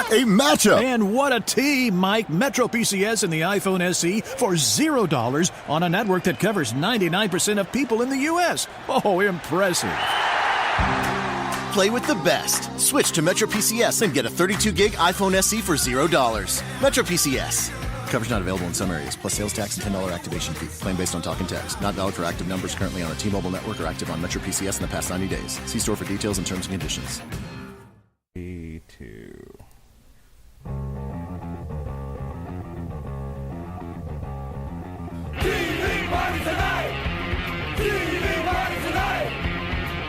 What a matchup! And what a team, Mike. Metro PCS and the iPhone SE for $0 on a network that covers 99% of people in the U.S. Oh, impressive. Play with the best. Switch to Metro PCS and get a 32-gig iPhone SE for $0. Metro PCS. Coverage not available in some areas, plus sales tax and $10 activation fee. Claim based on talk and text. Not valid for active numbers currently on a T-Mobile network or active on Metro PCS in the past 90 days. See store for details and terms and conditions. E2. TV party tonight! TV party tonight!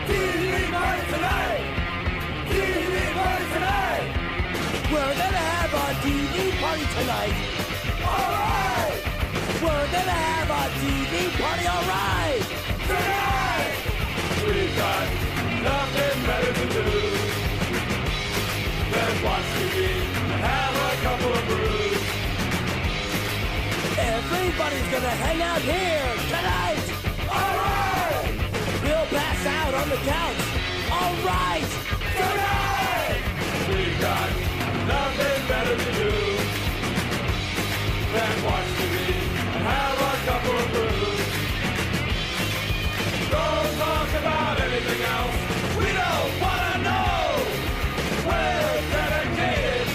TV party tonight! TV party tonight! We're gonna have a TV party tonight! Alright! We're gonna have a TV party, alright! Tonight! We've got nothing better to do than watch TV and have a couple of brews. Everybody's gonna hang out here tonight! Alright! We'll pass out on the couch! Alright! Tonight! We've got nothing better to do than watch TV and have a couple of brews. Don't talk about anything else. We don't wanna know. We're dedicated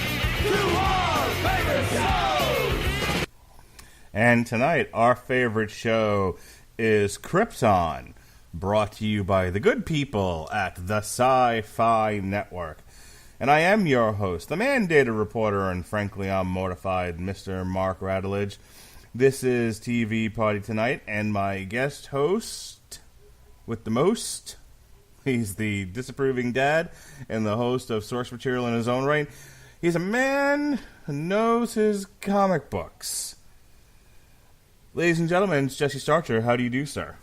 to our favorite shows. And tonight, our favorite show is Krypton, brought to you by the good people at the Syfy Network. And I am your host, the mandated reporter, and frankly, I'm mortified, Mr. Mark Radulich. This is TV Party Tonight, and my guest host with the most, he's the disapproving dad and the host of source material in his own right. He's a man who knows his comic books. Ladies and gentlemen, it's Jesse Starcher. How do you do, sir?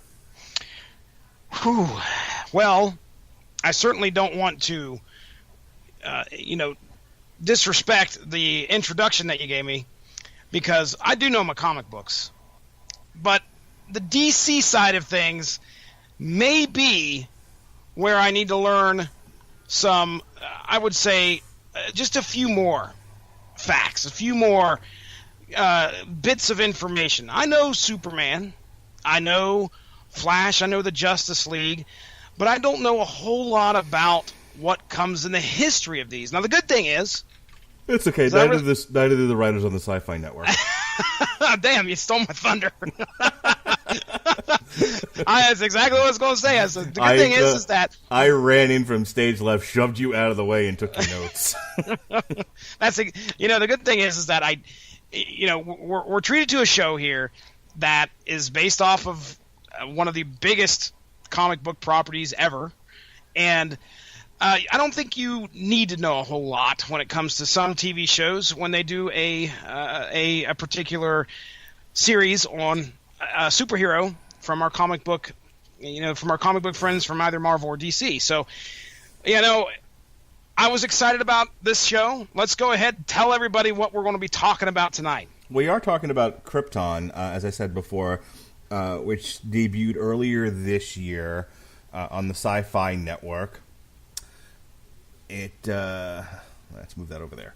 Whew. Well, I certainly don't want to disrespect the introduction that you gave me, because I do know my comic books. But the DC side of things may be where I need to learn some, I would say, just a few more facts, a few more bits of information. I know Superman, I know Flash, I know the Justice League, but I don't know a whole lot about what comes in the history of these. Now, the good thing is... It's okay. Neither do the writers on the Sci-Fi Network. Damn, you stole my thunder. That's exactly what I was going to say. The good thing is that... I ran in from stage left, shoved you out of the way, and took your notes. The good thing is that we're treated to a show here that is based off of one of the biggest comic book properties ever, and I don't think you need to know a whole lot when it comes to some TV shows when they do a particular series on a superhero from our comic book, friends from either Marvel or DC. So, I was excited about this show. Let's go ahead and tell everybody what we're going to be talking about tonight. We are talking about Krypton, as I said before, which debuted earlier this year on the Sci-Fi Network. Let's move that over there.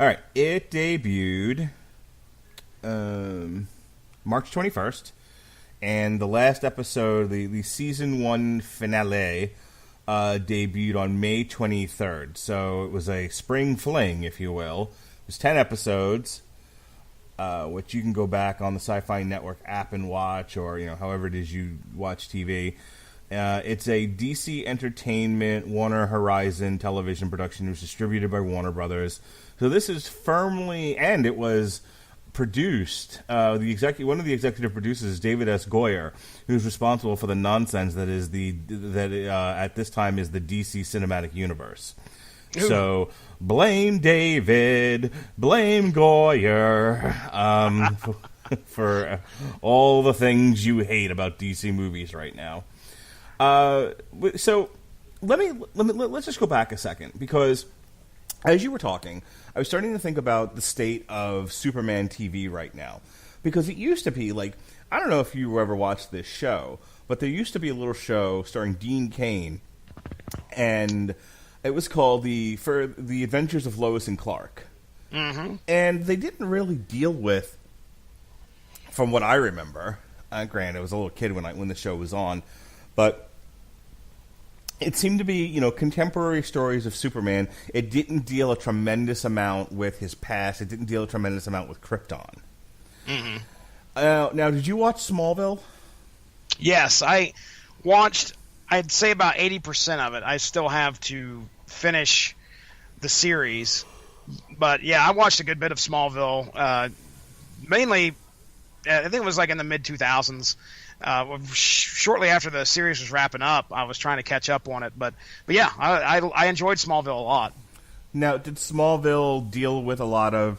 All right, it debuted March 21st, and the last episode, the season 1 finale, debuted on May 23rd. So it was a spring fling, if you will. It was 10 episodes, which you can go back on the Sci-Fi Network app and watch, or however it is you watch TV. It's a DC Entertainment, Warner Horizon television production. It was distributed by Warner Brothers. So this is firmly, and it was produced. One of the executive producers is David S. Goyer, who's responsible for the nonsense that is at this time is the DC Cinematic Universe. Ooh. So blame David, blame Goyer for all the things you hate about DC movies right now. So let's just go back a second, because as you were talking, I was starting to think about the state of Superman TV right now, because it used to be like, I don't know if you ever watched this show, but there used to be a little show starring Dean Cain, and It was called the Adventures of Lois and Clark. Mm-hmm. And they didn't really deal with, from what I remember, granted, I was a little kid when the show was on, but it seemed to be, contemporary stories of Superman. It didn't deal a tremendous amount with his past. It didn't deal a tremendous amount with Krypton. Mm-hmm. Now, did you watch Smallville? Yes, I watched, I'd say about 80% of it. I still have to finish the series. But, yeah, I watched a good bit of Smallville. Mainly, I think it was like in the mid-2000s. Shortly after the series was wrapping up, I was trying to catch up on it. But yeah, I enjoyed Smallville a lot. Now, did Smallville deal with a lot of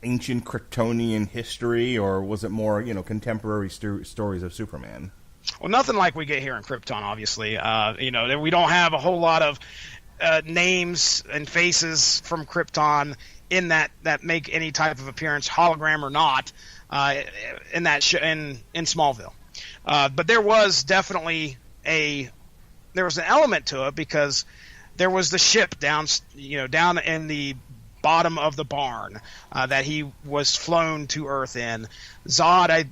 ancient Kryptonian history, or was it more, contemporary stories of Superman? Well, nothing like we get here in Krypton, obviously. We don't have a whole lot of names and faces from Krypton in that make any type of appearance, hologram or not, in that in Smallville. But there was definitely an element to it, because there was the ship down in the bottom of the barn that he was flown to Earth in. Zod,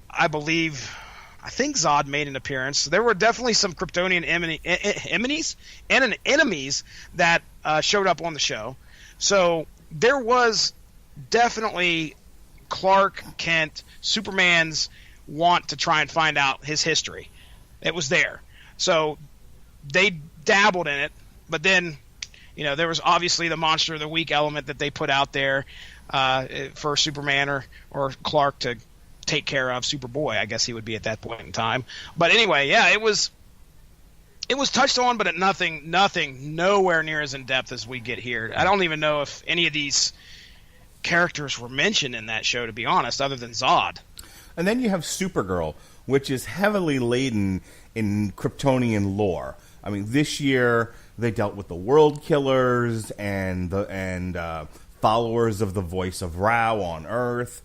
I think Zod made an appearance. There were definitely some Kryptonian enemies that showed up on the show. So there was definitely Clark Kent, Superman's want to try and find out his history. It was there. So they dabbled in it, but then, there was obviously the Monster of the Week element that they put out there for Superman or Clark to take care of. Superboy, I guess he would be at that point in time. But anyway, yeah, it was touched on, but nothing nowhere near as in depth as we get here. I don't even know if any of these characters were mentioned in that show, to be honest, other than Zod. And then you have Supergirl, which is heavily laden in Kryptonian lore. I mean, this year they dealt with the World Killers and followers of the Voice of Ra on Earth.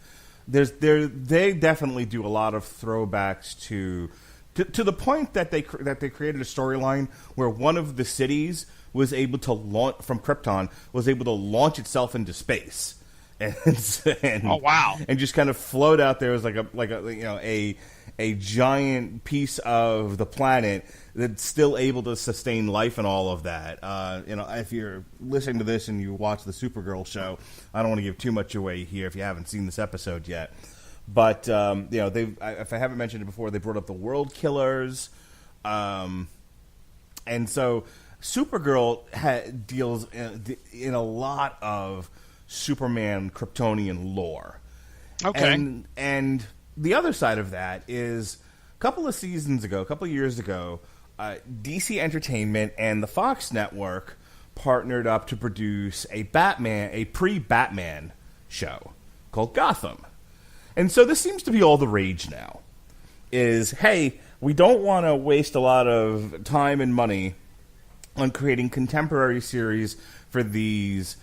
They definitely do a lot of throwbacks to the point that they created a storyline where one of the cities was able to launch from Krypton, was able to launch itself into space. And oh wow! And just kind of float out there as like a giant piece of the planet that's still able to sustain life and all of that. If you're listening to this and you watch the Supergirl show, I don't want to give too much away here if you haven't seen this episode yet. But if I haven't mentioned it before, they brought up the World Killers, and so Supergirl deals in a lot of Superman Kryptonian lore. Okay. And the other side of that is a couple of years ago, DC Entertainment and the Fox Network partnered up to produce a pre-Batman show called Gotham. And so this seems to be all the rage now. Is, hey, we don't want to waste a lot of time and money on creating contemporary series for these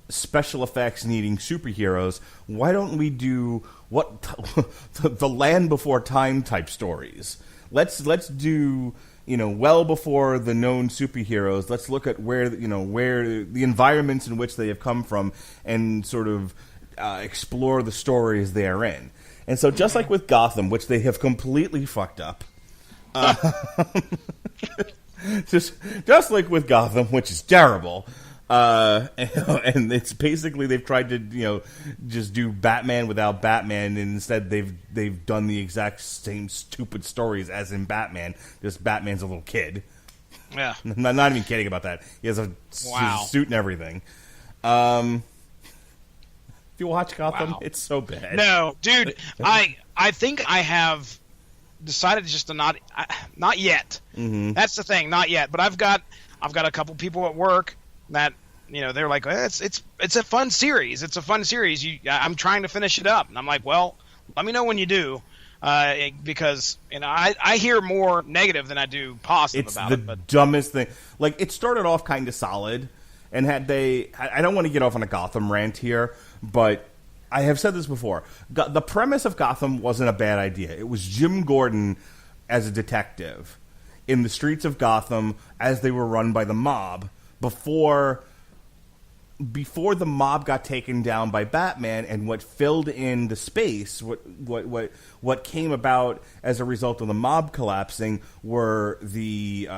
special effects needing superheroes. Why don't we do the Land Before Time type stories? Let's do well before the known superheroes. Let's look at where the environments in which they have come from and sort of explore the stories therein. And so, just like with Gotham, which they have completely fucked up, just like with Gotham, which is terrible. And it's basically they've tried to just do Batman without Batman, and instead they've done the exact same stupid stories as in Batman. Just Batman's a little kid. Yeah, not even kidding about that. He has a suit and everything. If you watch Gotham, It's so bad. No, dude, I think I have decided just to not yet. Mm-hmm. That's the thing, not yet. But I've got a couple people at work that they're like, it's a fun series. It's a fun series. I'm trying to finish it up, and I'm like, well, let me know when you do, because I hear more negative than I do positive about it. It's the dumbest thing. Like, it started off kind of solid, and I don't want to get off on a Gotham rant here, but I have said this before. The premise of Gotham wasn't a bad idea. It was Jim Gordon as a detective in the streets of Gotham as they were run by the mob before the mob got taken down by Batman, and what filled in the space, what came about as a result of the mob collapsing were the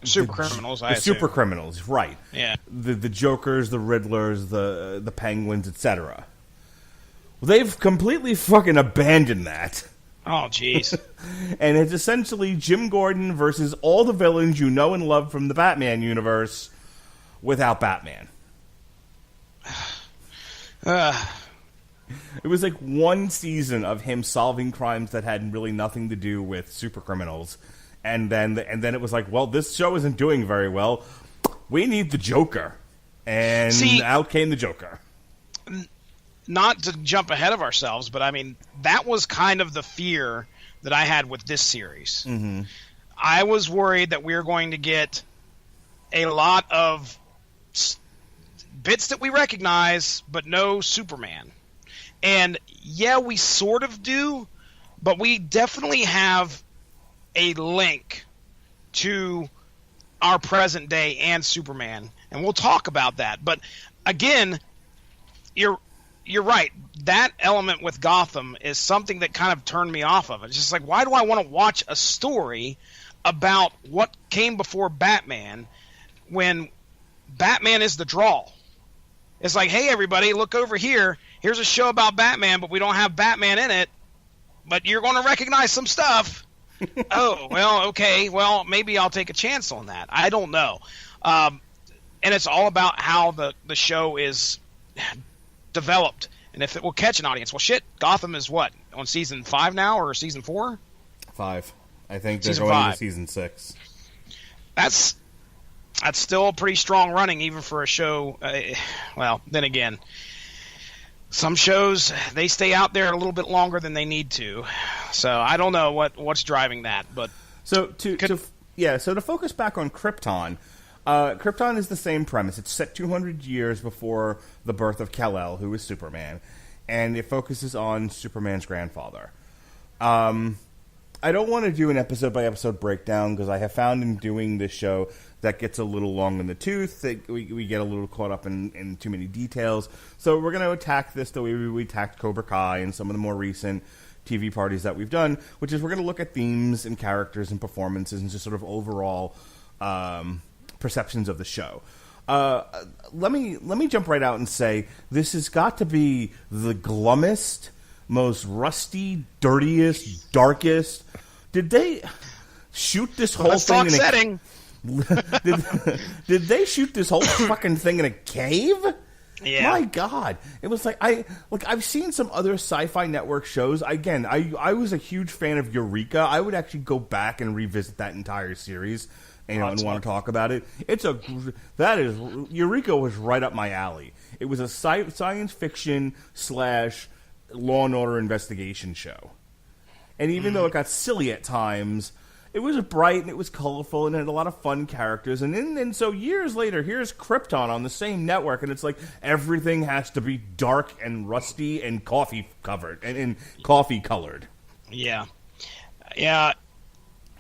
super criminals. The super criminals, right? Yeah, the Jokers, the Riddlers, the Penguins, etc. Well, they've completely fucking abandoned that. Oh, jeez. And it's essentially Jim Gordon versus all the villains you know and love from the Batman universe without Batman. It was like one season of him solving crimes that had really nothing to do with super criminals. And then it was like, well, this show isn't doing very well. We need the Joker. And out came the Joker. Not to jump ahead of ourselves, but I mean, that was kind of the fear that I had with this series. Mm-hmm. I was worried that we were going to get a lot of bits that we recognize, but no Superman. And yeah, we sort of do, but we definitely have a link to our present day and Superman. And we'll talk about that. But again, you're right. That element with Gotham is something that kind of turned me off of it. It's just like, why do I want to watch a story about what came before Batman when Batman is the draw? It's like, hey, everybody, look over here. Here's a show about Batman, but we don't have Batman in it. But you're going to recognize some stuff. Oh, well, okay. Well, maybe I'll take a chance on that. I don't know. And it's all about how the show is developed and if it will catch an audience. Well, shit, Gotham is what, on season 5 now or season 4? 5. I think they're Season going 5. into season 6. That's still pretty strong running even for a show. Well, then again, some shows, they stay out there a little bit longer than they need to. So I don't know what's driving that. But so to focus back on Krypton, Krypton is the same premise. It's set 200 years before the birth of Kal-El, who is Superman, and it focuses on Superman's grandfather. I don't want to do an episode-by-episode breakdown because I have found in doing this show that gets a little long in the tooth. That we get a little caught up in too many details. So we're going to attack this the way we attacked Cobra Kai and some of the more recent TV parties that we've done, which is we're going to look at themes and characters and performances and just sort of overall perceptions of the show. Let me jump right out and say this has got to be the glummest, most rusty, dirtiest, darkest. Did they shoot this whole thing in a setting? Did they shoot this whole fucking thing in a cave? Yeah. My God, it was like I've seen some other Syfy Network shows. Again, I was a huge fan of Eureka. I would actually go back and revisit that entire series. And want to talk about it. Eureka was right up my alley. It was a science fiction / Law and Order investigation show. And even though it got silly at times, it was bright and it was colorful and it had a lot of fun characters. And so years later, here's Krypton on the same network, and it's like everything has to be dark and rusty and coffee covered and coffee colored. Yeah.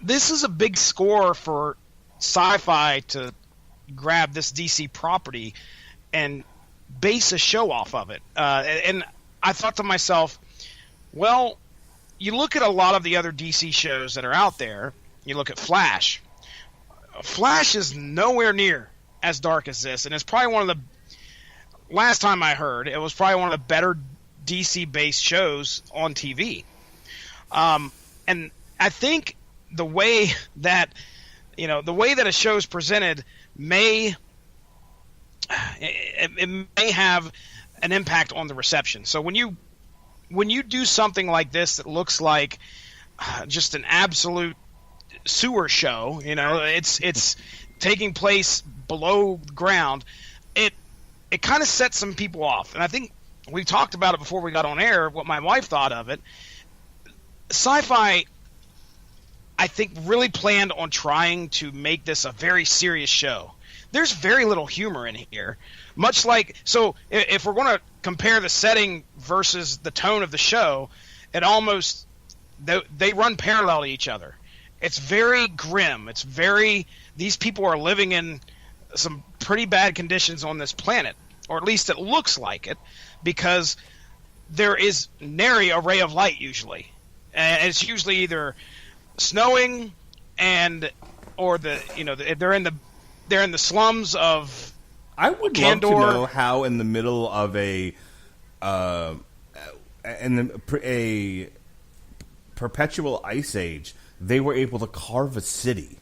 This is a big score for Syfy to grab this DC property and base a show off of it. And I thought to myself, well, you look at a lot of the other DC shows that are out there. You look at Flash. Flash is nowhere near as dark as this, and it's probably one of the, last time I heard, it was probably one of the better DC-based shows on TV. And I think the way that a show is presented may have an impact on the reception. So when you do something like this that looks like just an absolute sewer show, it's taking place below ground, it kind of sets some people off. And I think we talked about it before we got on air, what my wife thought of it. Syfy, I think, really planned on trying to make this a very serious show. There's very little humor in here. Much like, so if we're going to compare the setting versus the tone of the show, it almost, they run parallel to each other. It's very grim. It's very, these people are living in some pretty bad conditions on this planet, or at least it looks like it, because there is nary a ray of light usually, and it's usually either snowing or they're in the slums of. I would love to know how in the middle of a perpetual ice age they were able to carve a city.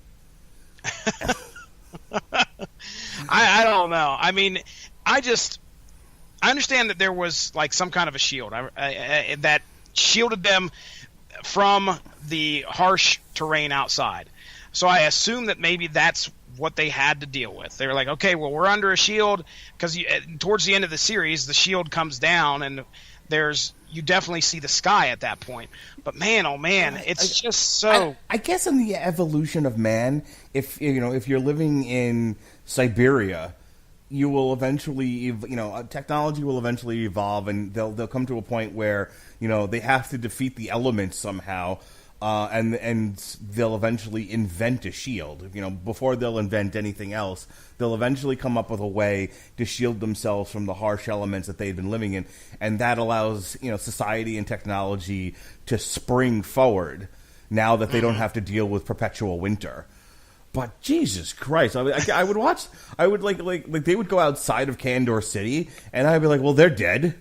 I don't know. I mean, I understand that there was like some kind of a shield that shielded them from the harsh terrain outside. So I assume that maybe that's what they had to deal with. They were like, okay, well, we're under a shield, because towards the end of the series, the shield comes down and you definitely see the sky at that point. But man, oh man, it's just so. I guess in the evolution of man, if you're living in Siberia, you will eventually, technology will eventually evolve, and they'll come to a point where they have to defeat the elements somehow. And they'll eventually invent a shield. Before they'll invent anything else, they'll eventually come up with a way to shield themselves from the harsh elements that they've been living in, and that allows society and technology to spring forward now that they don't have to deal with perpetual winter. But Jesus Christ, I would watch. I would like they would go outside of Kandor City, and I'd be like, well, they're dead.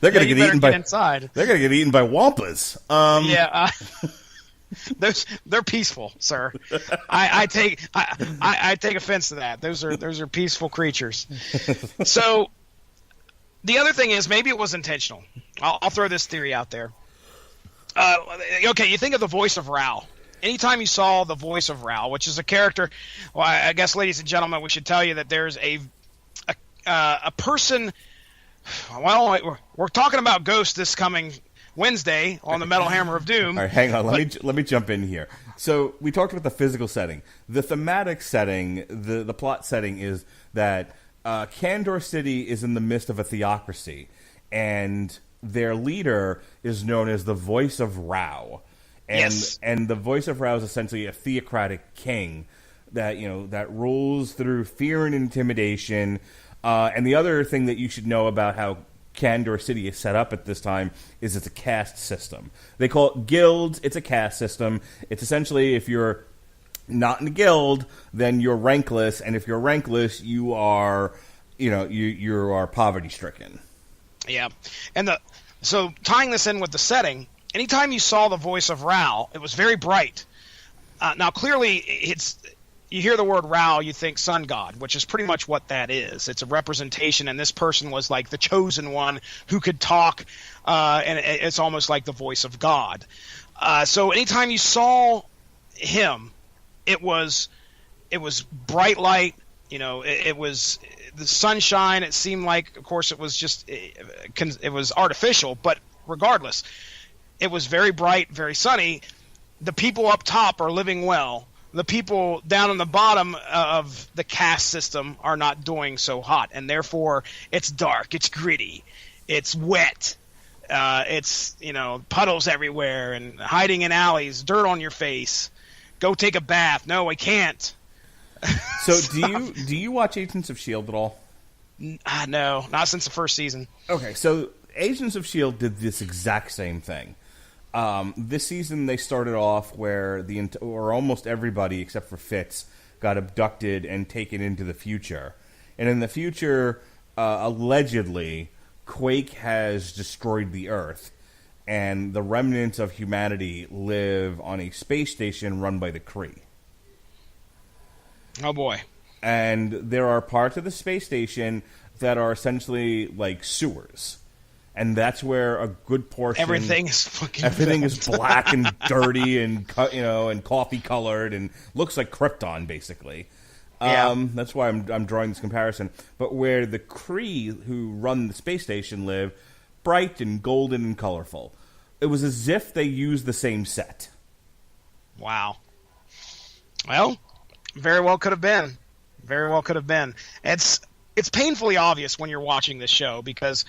They're gonna get eaten by inside. They're gonna get eaten by wampas. They're peaceful, sir. I take offense to that. Those are peaceful creatures. So the other thing is, maybe it was intentional. I'll throw this theory out there. Okay, you think of the voice of Rao. Anytime you saw the voice of Rao, which is a character, well, I guess, ladies and gentlemen, we should tell you that there's a person. Well, we're talking about Ghost this coming Wednesday on the Metal Hammer of Doom. All right, hang on. Let me jump in here. So we talked about the physical setting. The thematic setting, the plot setting is that Kandor City is in the midst of a theocracy, and their leader is known as the Voice of Rao. And the Voice of Rao is essentially a theocratic king that rules through fear and intimidation. And the other thing that you should know about how Kandor City is set up at this time is it's a caste system. They call it guilds. It's a caste system. It's essentially, if you're not in a guild, then you're rankless, and if you're rankless, you are, you are poverty stricken. Yeah, and so tying this in with the setting, anytime you saw the Voice of Rao, it was very bright. Now, clearly, you hear the word Rao, you think sun god, which is pretty much what that is. It's a representation, and this person was like the chosen one who could talk, and it's almost like the voice of God. So anytime you saw him, it was bright light. It was the sunshine. It seemed like, of course, it was artificial, but regardless, it was very bright, very sunny. The people up top are living well. The people down on the bottom of the caste system are not doing so hot, and therefore it's dark, it's gritty, it's wet, it's puddles everywhere, and hiding in alleys, dirt on your face. Go take a bath. No, I can't. So do you watch Agents of S.H.I.E.L.D. at all? No, not since the first season. Okay, so Agents of S.H.I.E.L.D. did this exact same thing. This season they started off where almost everybody except for Fitz got abducted and taken into the future. And in the future, allegedly, Quake has destroyed the Earth, and the remnants of humanity live on a space station run by the Kree. Oh boy. And there are parts of the space station that are essentially like sewers. And that's where a good portion... Everything is black and dirty and and coffee colored and looks like Krypton, basically. Yeah. That's why I'm drawing this comparison. But where the Kree who run the space station live, bright and golden and colorful. It was as if they used the same set. Wow. Well, very well could have been. Very well could have been. It's painfully obvious when you're watching this show, because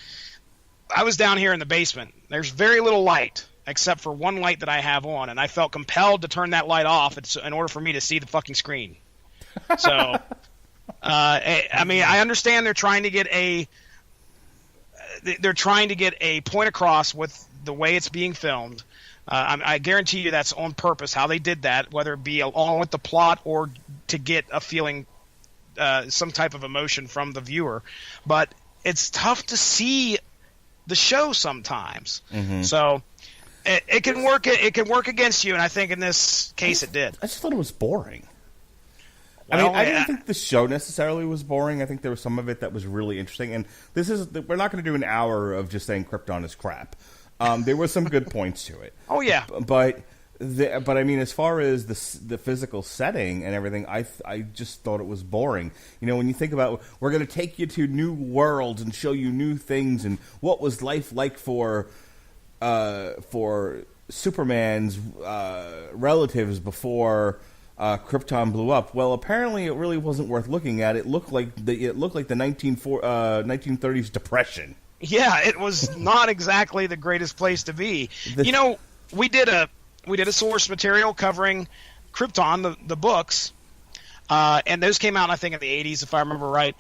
I was down here in the basement. There's very little light, except for one light that I have on, and I felt compelled to turn that light off in order for me to see the fucking screen. So, I mean, I understand they're trying to get a point across with the way it's being filmed. I guarantee you that's on purpose how they did that, whether it be along with the plot or to get a feeling, some type of emotion from the viewer. But it's tough to see the show sometimes. Mm-hmm. So it can work. It can work against you, and I think in this case it did. I just thought it was boring. Well, I didn't think the show necessarily was boring. I think there was some of it that was really interesting. And we're not going to do an hour of just saying Krypton is crap. There were some good points to it. Oh yeah, but I mean, as far as the physical setting and everything, I just thought it was boring. You know, when you think about, we're going to take you to new worlds and show you new things, and what was life like for Superman's relatives before Krypton blew up. Well, apparently it really wasn't worth looking at. It looked like the 1930s Depression. Yeah, it was not exactly the greatest place to be. You know, we did a source material covering Krypton, the books, and those came out, I think, in the 80s, if I remember right.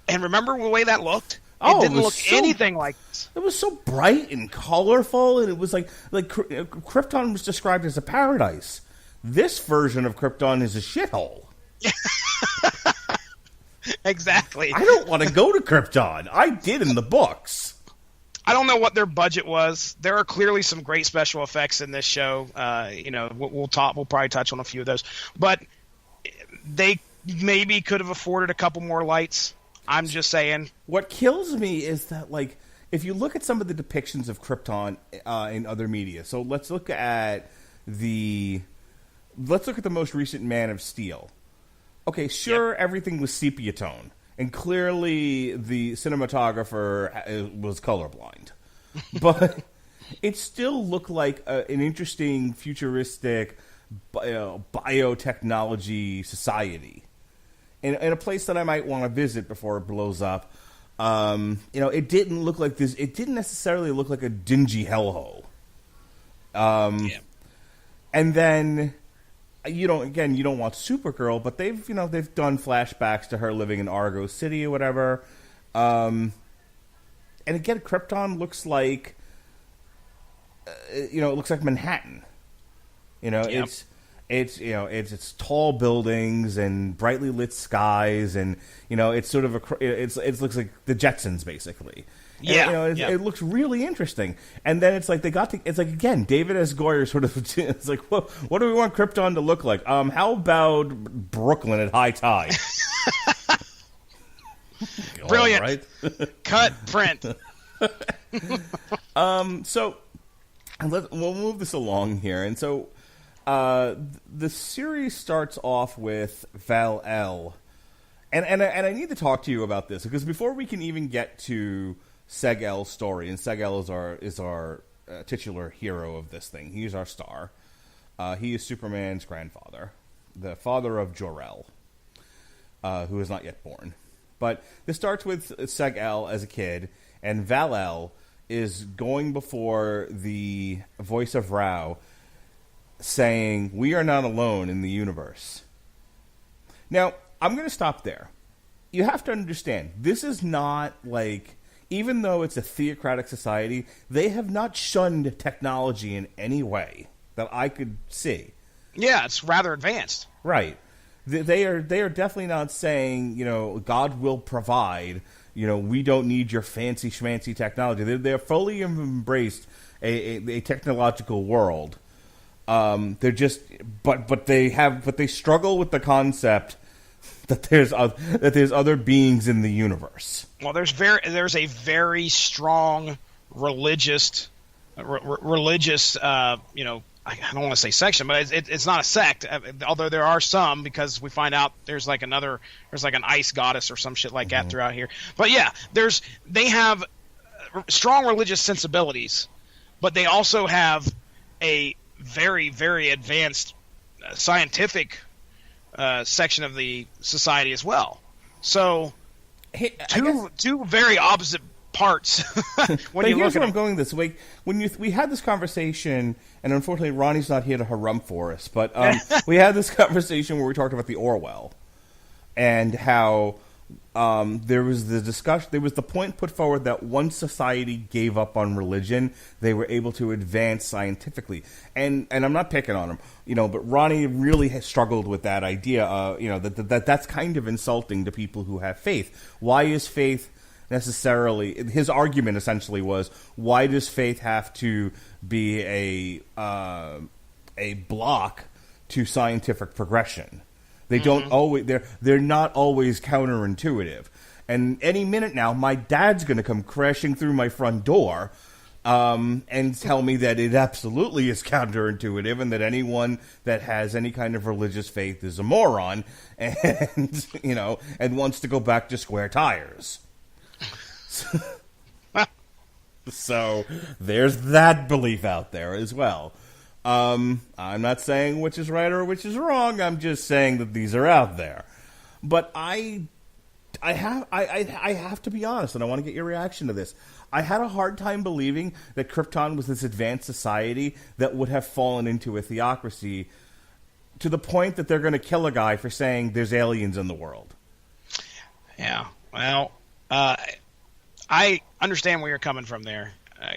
And remember the way that looked? It didn't look anything like this. It was so bright and colorful, and it was like Krypton was described as a paradise. This version of Krypton is a shithole. Exactly. I don't want to go to Krypton. I did in the books. I don't know what their budget was. There are clearly some great special effects in this show. You know, we'll probably touch on a few of those, but they maybe could have afforded a couple more lights. I'm just saying. What kills me is that, like, if you look at some of the depictions of Krypton in other media, so let's look at the most recent Man of Steel. Okay, sure, yep. Everything was sepia tone, and clearly the cinematographer was colorblind. But it still looked like an interesting, futuristic biotechnology society. In a place that I might want to visit before it blows up. You know, it didn't look like this. It didn't necessarily look like a dingy hellhole. Yeah. And then you don't want Supergirl, but they've done flashbacks to her living in Argo City or whatever. And again, Krypton looks like it looks like Manhattan. You know, yep. It's tall buildings and brightly lit skies, and it's sort of it looks like the Jetsons basically. Yeah, and, it looks really interesting. And then it's like it's like again, David S. Goyer sort of. It's like, what do we want Krypton to look like? How about Brooklyn at high tide? Brilliant, right? Cut print. So we'll move this along here, and so. The series starts off with Kal-El, and I need to talk to you about this, because before we can even get to Seg-El's story, and Seg-El is our titular hero of this thing. He's our star. He is Superman's grandfather, the father of Jor-El, who is not yet born. But this starts with Seg-El as a kid, and Kal-El is going before the voice of Ra, saying, "We are not alone in the universe." Now, I'm going to stop there. You have to understand, this is not like, even though it's a theocratic society, they have not shunned technology in any way that I could see. Yeah, it's rather advanced. Right. They are definitely not saying, God will provide, we don't need your fancy schmancy technology. They're fully embraced a technological world. They're just, but they struggle with the concept that there's other beings in the universe. Well, there's a very strong religious, I don't want to say section, but it's not a sect. Although there are some, because we find out there's like an ice goddess or some shit like that throughout here. But yeah, they have strong religious sensibilities, but they also have a very, very advanced scientific section of the society as well. So, two very opposite parts. When here's where I'm going this week. We had this conversation, and unfortunately Ronnie's not here to harumph for us, but we had this conversation where we talked about the Orwell. and how there was the discussion. There was the point put forward that once society gave up on religion, they were able to advance scientifically. And I'm not picking on him, but Ronnie really has struggled with that idea. That's kind of insulting to people who have faith. Why is faith necessarily? His argument essentially was, why does faith have to be a block to scientific progression? They don't always. They're not always counterintuitive. And any minute now, my dad's going to come crashing through my front door and tell me that it absolutely is counterintuitive, and that anyone that has any kind of religious faith is a moron, and and wants to go back to square tires. So there's that belief out there as well. I'm not saying which is right or which is wrong. I'm just saying that these are out there. But I have to be honest, and I want to get your reaction to this. I had a hard time believing that Krypton was this advanced society that would have fallen into a theocracy to the point that they're going to kill a guy for saying there's aliens in the world. Yeah, well, I understand where you're coming from there.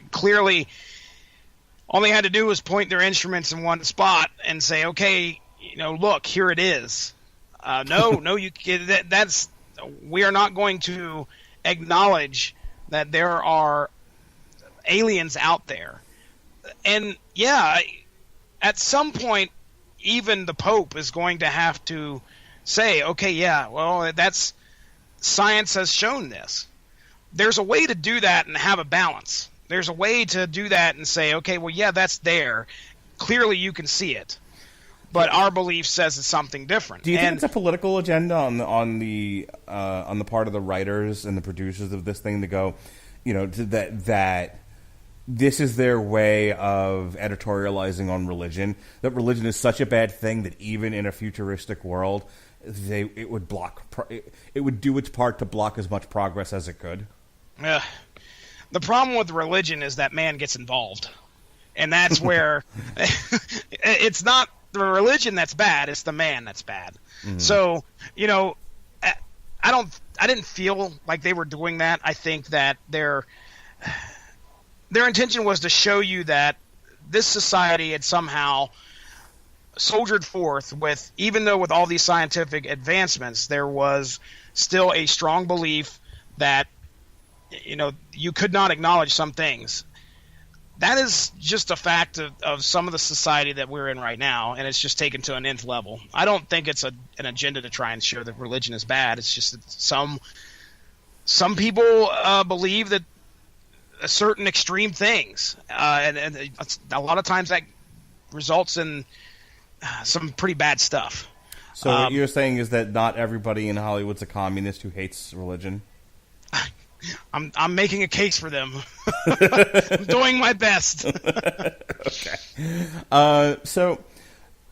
Clearly, all they had to do was point their instruments in one spot and say, "Okay, look, here it is." No, we are not going to acknowledge that there are aliens out there. And yeah, at some point, even the Pope is going to have to say, "Okay, yeah, well, that's science has shown this." There's a way to do that and have a balance. There's a way to do that and say, okay, well, yeah, that's there. Clearly, you can see it, but our belief says it's something different. Do you think it's a political agenda on the part of the writers and the producers of this thing to go, that this is their way of editorializing on religion? That religion is such a bad thing that even in a futuristic world, it would do its part to block as much progress as it could. The problem with religion is that man gets involved, and that's where it's not the religion that's bad; it's the man that's bad. Mm-hmm. So, I didn't feel like they were doing that. I think that their intention was to show you that this society had somehow soldiered forth with, even though with all these scientific advancements, there was still a strong belief that you could not acknowledge some things. That is just a fact of some of the society that we're in right now, and it's just taken to an nth level. I don't think it's an agenda to try and show that religion is bad. It's just that some people believe that certain extreme things, and a lot of times that results in some pretty bad stuff. So what you're saying is that not everybody in Hollywood's a communist who hates religion? I'm making a case for them. I'm doing my best. Okay. So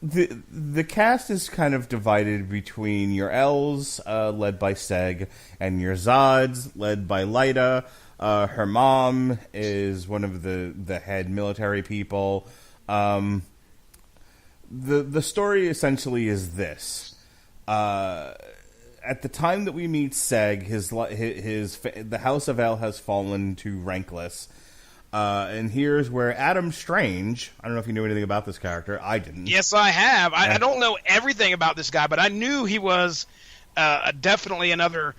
the cast is kind of divided between your L's, led by Seg, and your Zods, led by Lyta. Her mom is one of the head military people. The story essentially is this. At the time that we meet Seg, the House of El has fallen to rankless. And here's where Adam Strange, I don't know if you knew anything about this character. I didn't. Yes, I have. I don't know everything about this guy, but I knew he was definitely another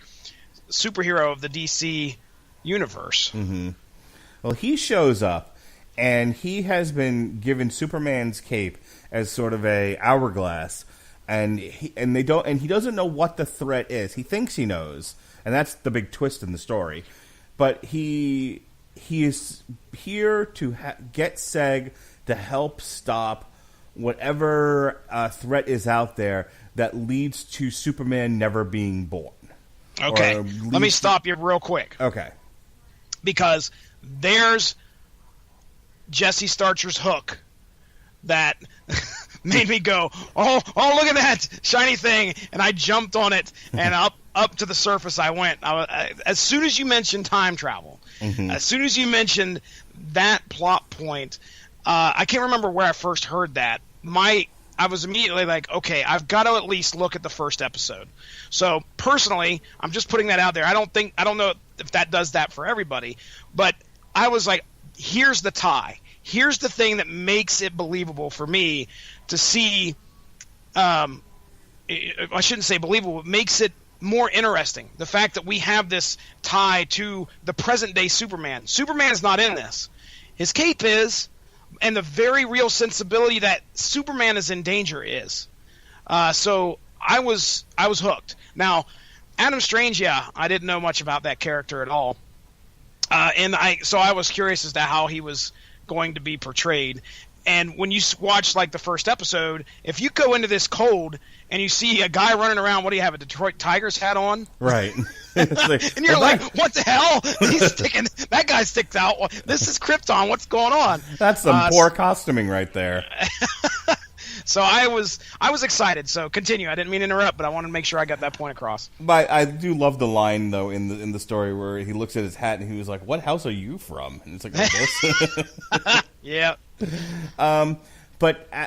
superhero of the DC universe. Mm-hmm. Well, he shows up, and he has been given Superman's cape as sort of a hourglass. And he doesn't know what the threat is. He thinks he knows, and that's the big twist in the story. But he is here to get Seg to help stop whatever threat is out there that leads to Superman never being born. Okay, let me stop you real quick. Okay, because there's Jesse Starcher's hook that made me go, oh, look at that shiny thing, and I jumped on it, and up to the surface I went. As soon as you mentioned time travel, mm-hmm. As soon as you mentioned that plot point, I can't remember where I first heard that. My I was immediately like, okay, I've got to at least look at the first episode. So personally, I'm just putting that out there. I don't know if that does that for everybody, but I was like, here's the tie. Here's the thing that makes it believable for me to see. I shouldn't say believable. It makes it more interesting. The fact that we have this tie to the present day Superman. Superman is not in this. His cape is, and the very real sensibility that Superman is in danger is. So I was hooked. Now, Adam Strange, I didn't know much about that character at all, and I was curious as to how he was going to be portrayed. And when you watch like the first episode, if you go into this cold and you see a guy running around, what do you have, a Detroit Tigers hat on? Right. And you're like, what the hell? That guy sticks out. This is Krypton. What's going on? That's some poor costuming right there. So I was excited. So continue. I didn't mean to interrupt, but I wanted to make sure I got that point across. But I do love the line though in the story where he looks at his hat and he was like, "What house are you from?" And it's like, this. Yeah.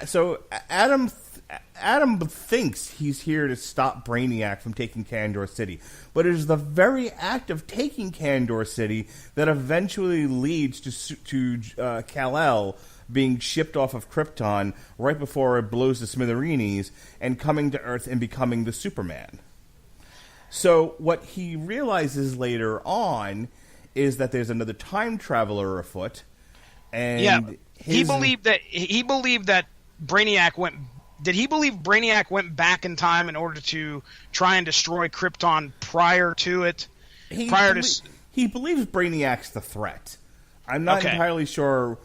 So Adam thinks he's here to stop Brainiac from taking Kandor City, but it is the very act of taking Kandor City that eventually leads to Kal-El being shipped off of Krypton right before it blows to smithereens and coming to Earth and becoming the Superman. So what he realizes later is that there's another time traveler afoot, and he believed that Brainiac went. Did he believe Brainiac went back in time in order to try and destroy Krypton prior to it? He believes Brainiac's the threat. I'm not entirely sure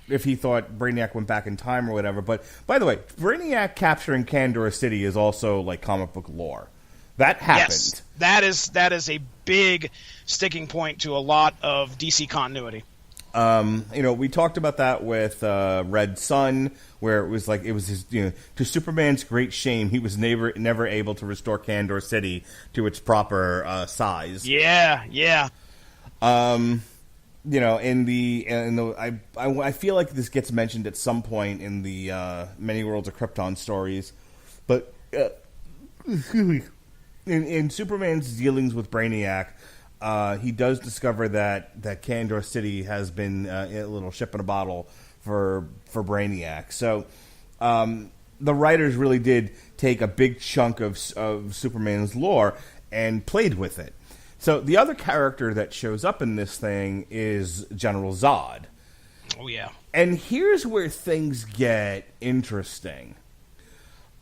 if he thought Brainiac went back in time or whatever. But by the way, Brainiac capturing Kandor City is also like comic book lore. That happened. Yes, that is a big sticking point to a lot of DC continuity. We talked about that with Red Sun, where it was his, to Superman's great shame, he was never able to restore Kandor City to its proper size. Yeah. I feel like this gets mentioned at some point in the Many Worlds of Krypton stories, but in Superman's dealings with Brainiac, he does discover that Kandor City has been a little ship in a bottle for Brainiac. So the writers really did take a big chunk of Superman's lore and played with it. So the other character that shows up in this thing is General Zod. Oh, yeah. And here's where things get interesting.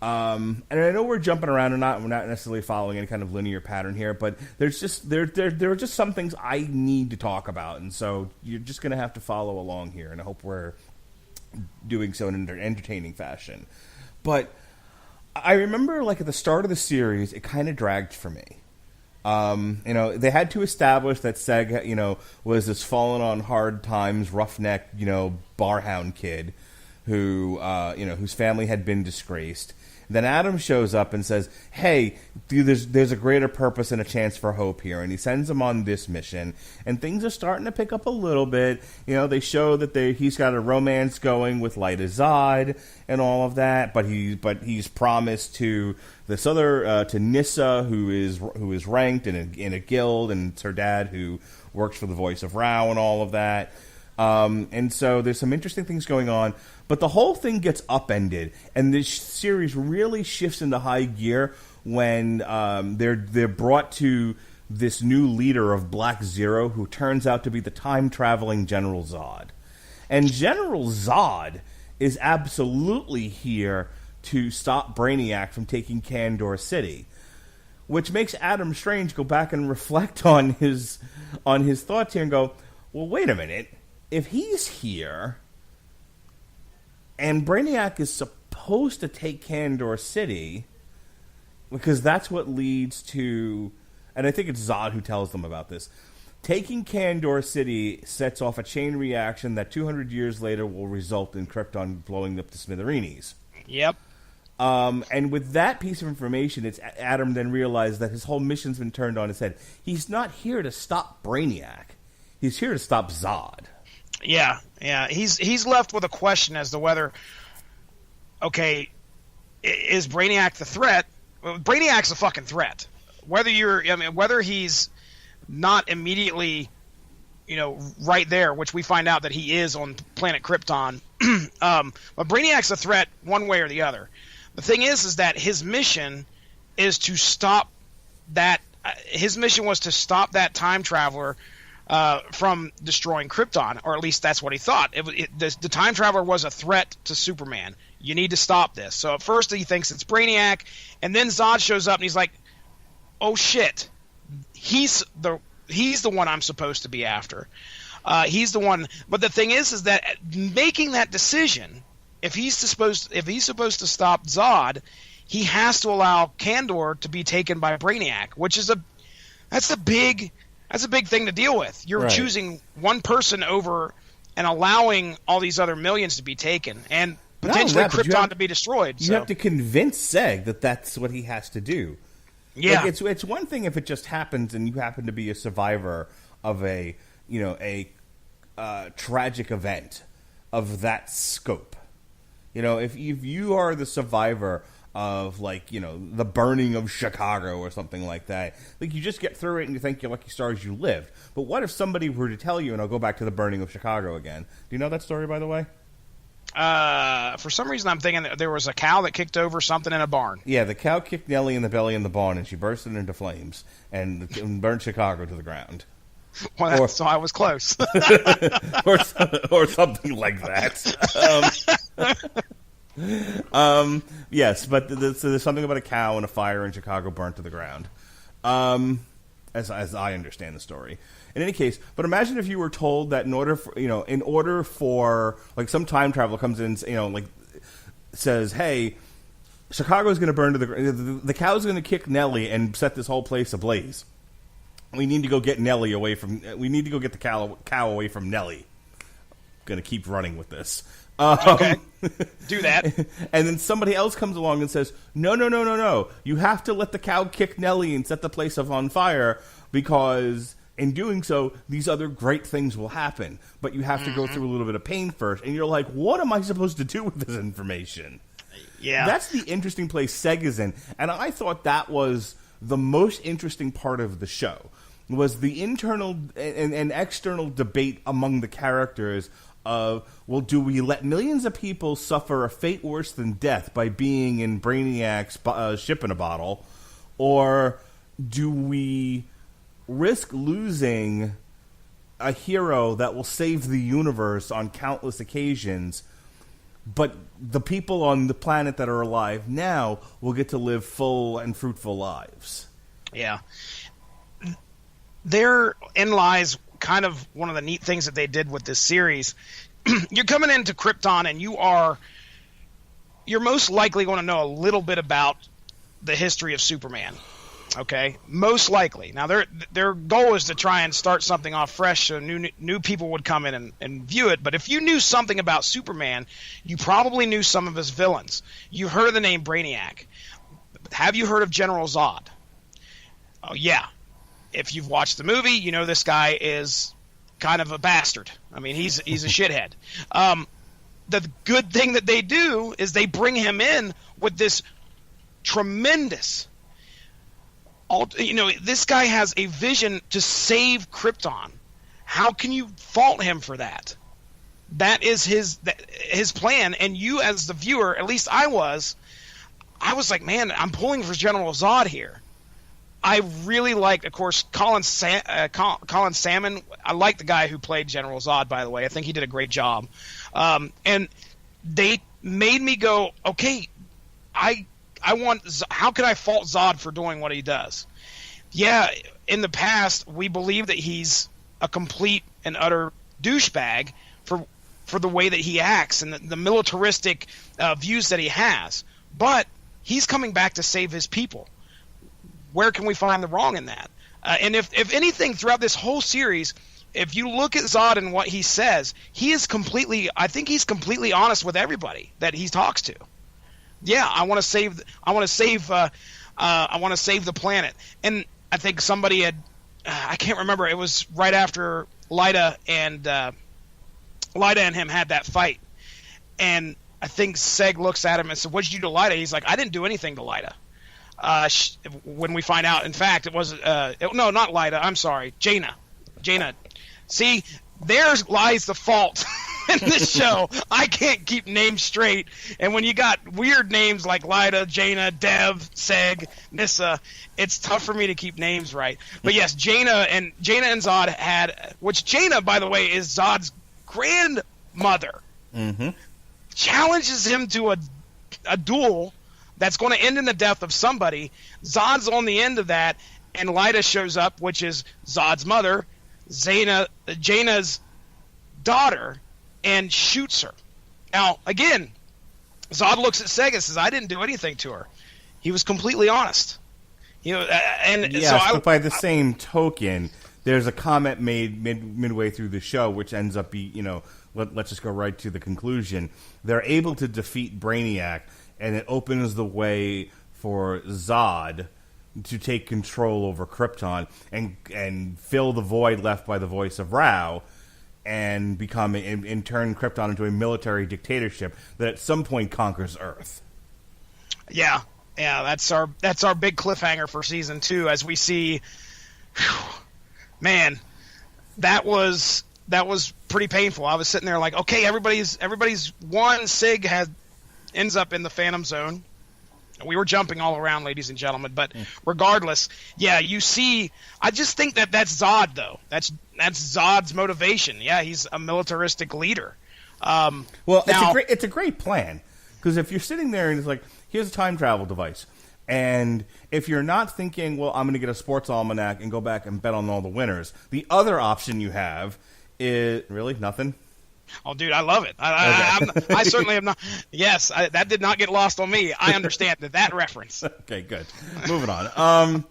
And I know we're jumping around and we're not necessarily following any kind of linear pattern here, but there's just there are just some things I need to talk about, and so you're just going to have to follow along here, and I hope we're doing so in an entertaining fashion. But I remember, like, at the start of the series, it kind of dragged for me. They had to establish that Seg, was this fallen on hard times, roughneck, barhound kid who, whose family had been disgraced. Then Adam shows up and says, "Hey, there's a greater purpose and a chance for hope here," and he sends him on this mission. And things are starting to pick up a little bit. They show that he's got a romance going with Lyta Zod and all of that. But he's promised to this other to Nyssa, who is ranked in a guild, and it's her dad who works for the Voice of Ra and all of that. And so there's some interesting things going on, but the whole thing gets upended, and this series really shifts into high gear when they're brought to this new leader of Black Zero, who turns out to be the time-traveling General Zod. And General Zod is absolutely here to stop Brainiac from taking Kandor City, which makes Adam Strange go back and reflect on his thoughts here and go, well, wait a minute. If he's here, and Brainiac is supposed to take Kandor City, because that's what leads to, and I think it's Zod who tells them about this, taking Kandor City sets off a chain reaction that 200 years later will result in Krypton blowing up to smithereens. Yep. And with that piece of information, Adam then realized that his whole mission's been turned on its head. He's not here to stop Brainiac. He's here to stop Zod. Yeah. He's left with a question as to whether, okay, is Brainiac the threat? Well, Brainiac's a fucking threat. Whether he's not immediately, right there, which we find out that he is on planet Krypton. But Brainiac's a threat one way or the other. The thing is that his mission is to stop that. His mission was to stop that time traveler from destroying Krypton, or at least that's what he thought. The time traveler was a threat to Superman. You need to stop this. So at first he thinks it's Brainiac, and then Zod shows up and he's like, "Oh shit, he's the one I'm supposed to be after. He's the one." But the thing is that making that decision, if he's supposed to stop Zod, he has to allow Kandor to be taken by Brainiac, which is that's a big thing to deal with. You're right. choosing one person over and allowing all these other millions to be taken and potentially Krypton to be destroyed. You have to convince Seg that that's what he has to do. Yeah, like it's one thing if it just happens and you happen to be a survivor of a tragic event of that scope. If you are the survivor of the burning of Chicago or something like that, like you just get through it and you think you're lucky stars you lived. But what if somebody were to tell you, and I'll go back to the burning of Chicago again. Do you know that story, by the way? For some reason, I'm thinking that there was a cow that kicked over something in a barn. Yeah, the cow kicked Nellie in the belly in the barn, and she bursted into flames and burned Chicago to the ground. Well, so I was close. or something like that. Yes, but there's something about a cow and a fire in Chicago burnt to the ground. As I understand the story. In any case, but imagine if you were told that in order for like some time traveler comes in, says, "Hey, Chicago's going to burn to the ground. The cow's going to kick Nellie and set this whole place ablaze. We need to go get Nellie away from. We need to go get the cow away from Nellie." Going to keep running with this. Okay, do that. And then somebody else comes along and says, No. You have to let the cow kick Nellie and set the place on fire because in doing so, these other great things will happen. But you have to go through a little bit of pain first. And you're like, what am I supposed to do with this information? Yeah. That's the interesting place Seg is in. And I thought that was the most interesting part of the show, was the internal and external debate among the characters of, well, do we let millions of people suffer a fate worse than death by being in Brainiac's ship in a bottle, or do we risk losing a hero that will save the universe on countless occasions, but the people on the planet that are alive now will get to live full and fruitful lives? Yeah. Therein lies kind of one of the neat things that they did with this series. You're coming into Krypton and you're most likely going to know a little bit about the history of Superman. Okay, most likely. Now their goal is to try and start something off fresh, so new people would come in and view it. But if you knew something about Superman, you probably knew some of his villains. You heard of the name Brainiac. Have you heard of General Zod? Oh yeah. If you've watched the movie, you know this guy is kind of a bastard. I mean, he's a shithead. The good thing that they do is they bring him in with this tremendous. This guy has a vision to save Krypton. How can you fault him for that? That is his plan. And you, as the viewer, at least I was like, man, I'm pulling for General Zod here. I really liked, of course, Colin Salmon. I like the guy who played General Zod, by the way. I think he did a great job. And they made me go, okay, how can I fault Zod for doing what he does? Yeah, in the past, we believe that he's a complete and utter douchebag for the way that he acts and the militaristic views that he has. But he's coming back to save his people. Where can we find the wrong in that? And if anything, throughout this whole series, if you look at Zod and what he says, I think he's completely honest with everybody that he talks to. Yeah, I want to save the planet. And I think somebody had, I can't remember, it was right after Lyta and him had that fight. And I think Seg looks at him and says, "What'd you do to Lyta?" He's like, "I didn't do anything to Lyta." When we find out, in fact, it was no, not Lyta. I'm sorry, Jaina. See, there lies the fault in this show. I can't keep names straight, and when you got weird names like Lyta, Jaina, Dev, Seg, Nissa, it's tough for me to keep names right. But yes, Jaina and Zod had, which Jaina, by the way, is Zod's grandmother. Mm-hmm. Challenges him to a duel that's going to end in the death of somebody. Zod's on the end of that, and Lyta shows up, which is Zod's mother, Jaina's daughter, and shoots her. Now, again, Zod looks at Seg and says, "I didn't do anything to her." He was completely honest. But by the same token, there's a comment made midway through the show, which ends up let's just go right to the conclusion. They're able to defeat Brainiac, and it opens the way for Zod to take control over Krypton and fill the void left by the voice of Rao, and become, in turn, Krypton into a military dictatorship that at some point conquers Earth. Yeah, that's our big cliffhanger for season 2, as we see. Man, that was pretty painful. I was sitting there like, okay, everybody's won. Sig ends up in the Phantom Zone. We were jumping all around, ladies and gentlemen, but regardless, yeah, you see, I just think that's Zod, though. That's Zod's motivation. Yeah, he's a militaristic leader. It's a great plan, because if you're sitting there and it's like, here's a time travel device, and if you're not thinking, well, I'm going to get a sports almanac and go back and bet on all the winners, the other option you have is really nothing. Oh, dude, I love it. I certainly am not. Yes, that did not get lost on me. I understand that reference. Okay, good. Moving on.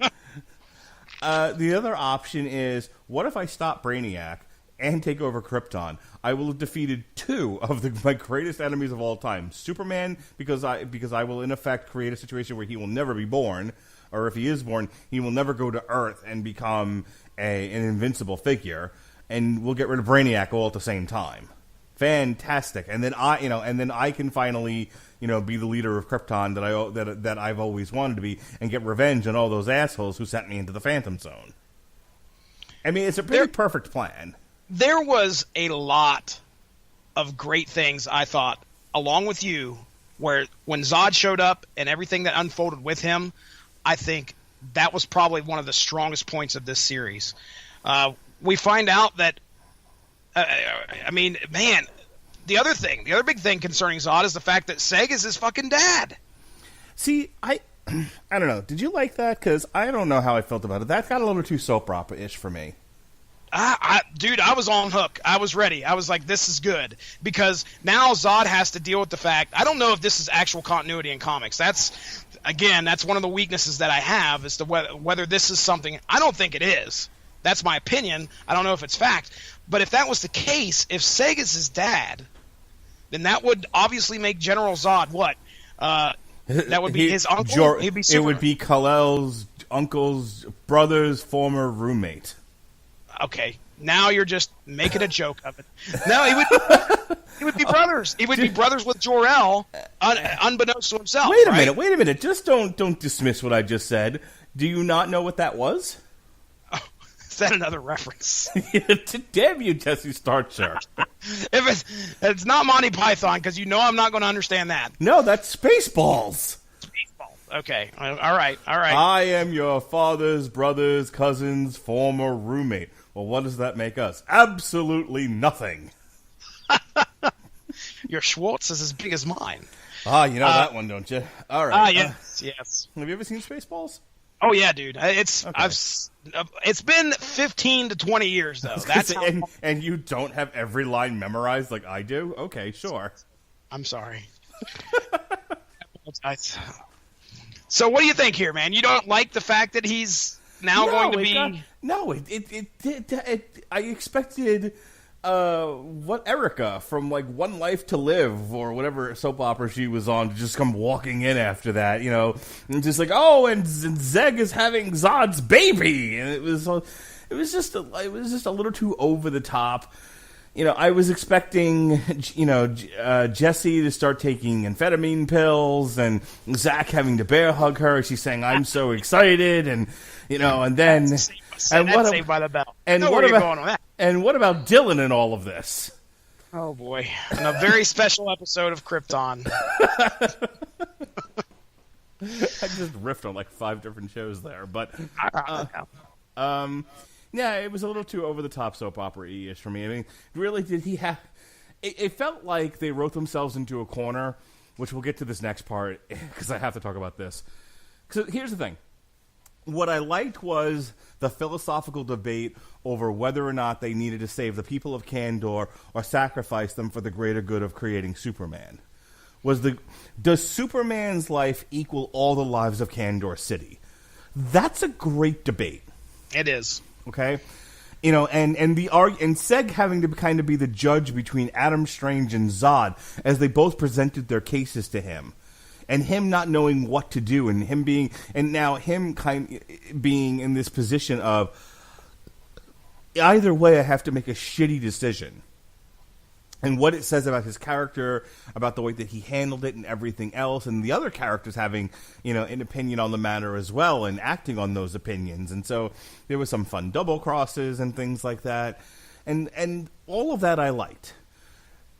The other option is, what if I stop Brainiac and take over Krypton? I will have defeated 2 of my greatest enemies of all time. Superman, because I will in effect create a situation where he will never be born, or if he is born, he will never go to Earth and become an invincible figure, and we'll get rid of Brainiac all at the same time. Fantastic, and then I can finally, be the leader of Krypton that I've always wanted to be, and get revenge on all those assholes who sent me into the Phantom Zone. I mean, it's a pretty perfect plan. There was a lot of great things, I thought, along with you, where when Zod showed up and everything that unfolded with him, I think that was probably one of the strongest points of this series. We find out that. The other big thing concerning Zod is the fact that Seg is his fucking dad. See, I don't know. Did you like that? Because I don't know how I felt about it. That got a little too soap opera-ish for me. Dude, I was on hook. I was ready. I was like, this is good. Because now Zod has to deal with the fact, I don't know if this is actual continuity in comics. That's one of the weaknesses that I have, as to whether this is something. I don't think it is. That's my opinion. I don't know if it's fact. But if that was the case, if Seg is his dad, then that would obviously make General Zod what? That would be his uncle? He'd be it would be Kal-El's uncle's brother's former roommate. Okay. Now you're just making a joke of it. No, he would be brothers. He would be brothers with Jor-El, unbeknownst to himself. Wait a minute. Just don't dismiss what I just said. Do you not know what that was? Is that another reference? Damn you, Jesse Starcher. If it's not Monty Python, because I'm not going to understand that. No, that's Spaceballs. Spaceballs. Okay. All right. I am your father's brother's cousin's former roommate. Well, what does that make us? Absolutely nothing. Your Schwartz is as big as mine. You know that one, don't you? All right. Yes. Have you ever seen Spaceballs? Oh yeah, dude. It's been 15 to 20 years though. That's and you don't have every line memorized like I do? Okay, sure. I'm sorry. So what do you think here, man? You don't like the fact that he's now going to be? I expected Erica from like One Life to Live or whatever soap opera she was on to just come walking in after that, and just like, oh, and Zeg is having Zod's baby, and it was just a little too over the top. I was expecting, Jesse to start taking amphetamine pills and Zach having to bear hug her. She's saying, "I'm so excited," and then Saved by the Bell. And know what where you're about going with that. and what about Dylan in all of this? Oh boy, and a very special episode of Krypton. I just riffed on like 5 different shows there, but yeah, it was a little too over the top soap opera-ish for me. I mean, really, did he have? It felt like they wrote themselves into a corner, which we'll get to this next part because I have to talk about this. So here's the thing. What I liked was the philosophical debate over whether or not they needed to save the people of Kandor or sacrifice them for the greater good of creating Superman. Does Superman's life equal all the lives of Kandor City? That's a great debate. It is. Okay? And Seg having to kind of be the judge between Adam Strange and Zod as they both presented their cases to him. And him not knowing what to do, and him being in this position of either way, I have to make a shitty decision. And what it says about his character, about the way that he handled it, and everything else, and the other characters having an opinion on the matter as well, and acting on those opinions. And so there was some fun double crosses and things like that, and all of that I liked.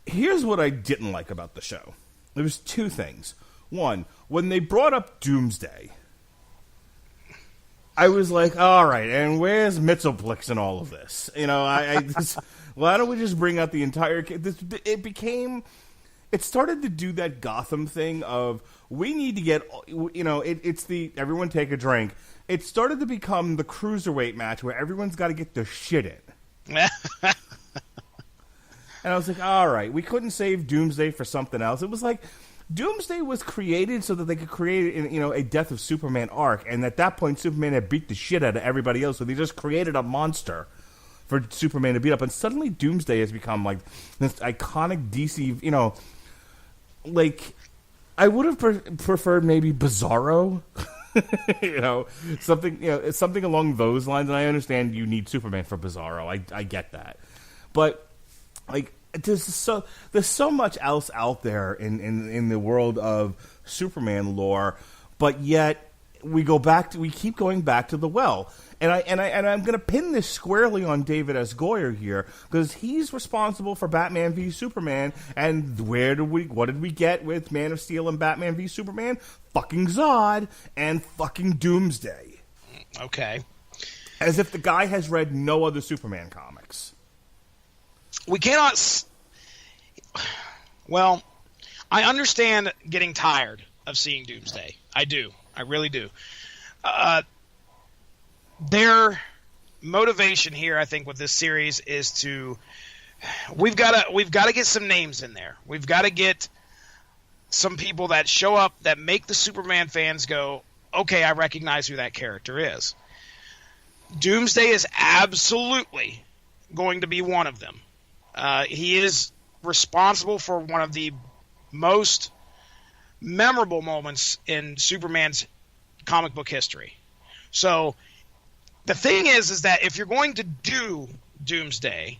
Here's what I didn't like about the show. There was 2 things. One, when they brought up Doomsday, I was like, all right, and where's Mitzelblix in all of this? Why don't we just bring out the entire... It started to do that Gotham thing of, we need to get, it's the, everyone take a drink. It started to become the cruiserweight match where everyone's got to get their shit in. And I was like, all right, we couldn't save Doomsday for something else. It was like... Doomsday was created so that they could create, a Death of Superman arc, and at that point, Superman had beat the shit out of everybody else, so they just created a monster for Superman to beat up, and suddenly Doomsday has become, like, this iconic DC, I would have preferred maybe Bizarro, something along those lines, and I understand you need Superman for Bizarro, I get that, but, there's so much else out there in the world of Superman lore, but yet we keep going back to the well, and I'm going to pin this squarely on David S. Goyer here because he's responsible for Batman v Superman, and what did we get with Man of Steel and Batman v Superman? Fucking Zod and fucking Doomsday. Okay. As if the guy has read no other Superman comics. We cannot... Well, I understand getting tired of seeing Doomsday. I do. I really do. Their motivation here, I think, with this series is to... We've got to get some names in there. We've got to get some people that show up that make the Superman fans go, okay, I recognize who that character is. Doomsday is absolutely going to be one of them. He is responsible for one of the most memorable moments in Superman's comic book history. So the thing is that if you're going to do Doomsday,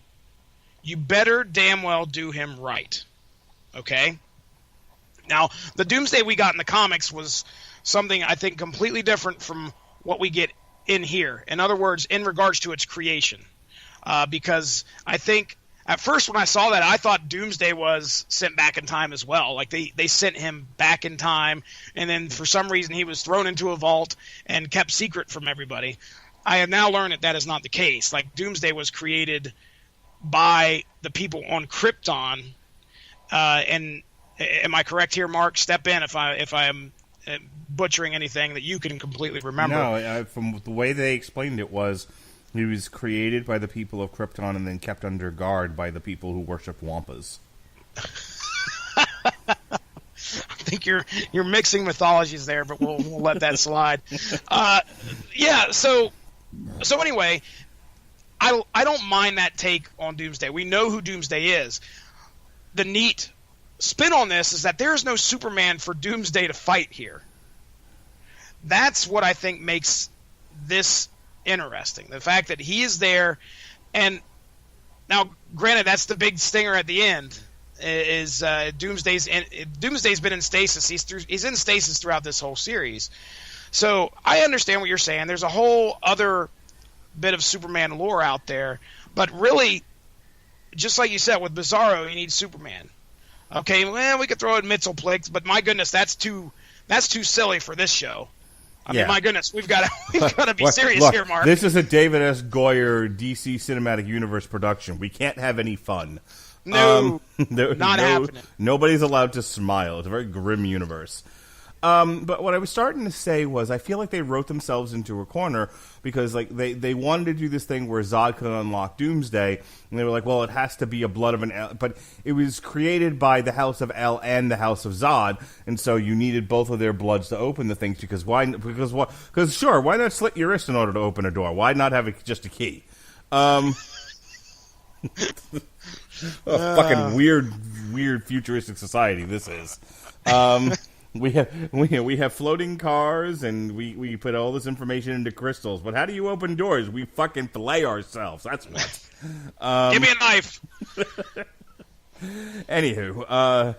you better damn well do him right. Okay? Now, the Doomsday we got in the comics was something I think completely different from what we get in here. In other words, in regards to its creation. Because I think at first, when I saw that, I thought Doomsday was sent back in time as well. Like, they sent him back in time, and then for some reason he was thrown into a vault and kept secret from everybody. I have now learned that is not the case. Like, Doomsday was created by the people on Krypton. And am I correct here, Mark? Step in if I am butchering anything that you can completely remember. No, from the way they explained it was... He was created by the people of Krypton and then kept under guard by the people who worship Wampas. I think you're mixing mythologies there, but we'll let that slide. Yeah. So anyway, I don't mind that take on Doomsday. We know who Doomsday is. The neat spin on this is that there is no Superman for Doomsday to fight here. That's what I think makes this interesting. The fact that he is there, and Now, granted, that's the big stinger at the end. Is Doomsday's been in stasis. He's in stasis throughout this whole series. So I understand what you're saying. There's a whole other bit of Superman lore out there, but really, just like you said with Bizarro, you need Superman. Okay, well, we could throw in Mxyzptlk, but my goodness, that's too silly for this show. I mean, my goodness, we've got to be serious here, Mark. This is a David S. Goyer DC Cinematic Universe production. We can't have any fun. Not happening. Nobody's allowed to smile. It's a very grim universe. But what I was starting to say was I feel like they wrote themselves into a corner because like they wanted to do this thing where Zod could unlock Doomsday, and they were like, well, it has to be a blood of an El, but it was created by the House of El and the House of Zod, and so you needed both of their bloods to open the things because why? Because sure, why not slit your wrist in order to open a door? Why not have just a key? Fucking weird futuristic society this is. We have floating cars, and we put all this information into crystals. But how do you open doors? We fucking fillet ourselves. That's what. Give me a knife. Anywho,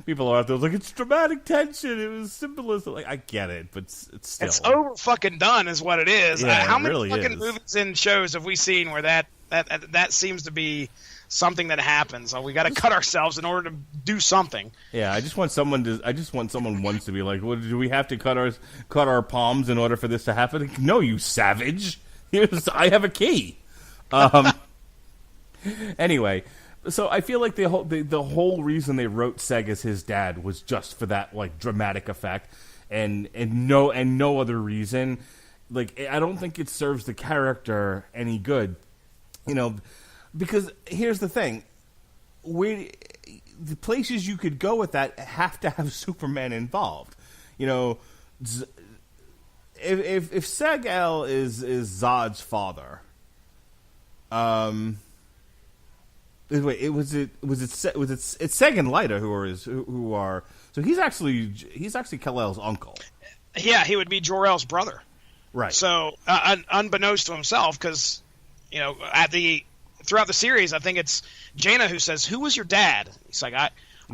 people are out there like it's dramatic tension. It was symbolism. Like I get it, but it's still it's over fucking done, is what it is. Yeah, how it many really fucking is. movies and shows have we seen where that seems to be something that happens? So we got to cut ourselves in order to do something. Yeah, I just want someone once to be like, well, do we have to cut our palms in order for this to happen? No, you savage. I have a key. Anyway, so I feel like the whole reason they wrote Seg as his dad was just for that like dramatic effect, and no other reason. Like I don't think it serves the character any good, because here's the thing: the places you could go with that have to have Superman involved. If Seg-El is Zod's father, wait, it's Seg and Lyta who are so he's actually Kal-El's uncle. Yeah, he would be Jor-El's brother. Right. So unbeknownst to himself, because throughout the series, I think it's Jaina who says, "Who was your dad?" He's like, I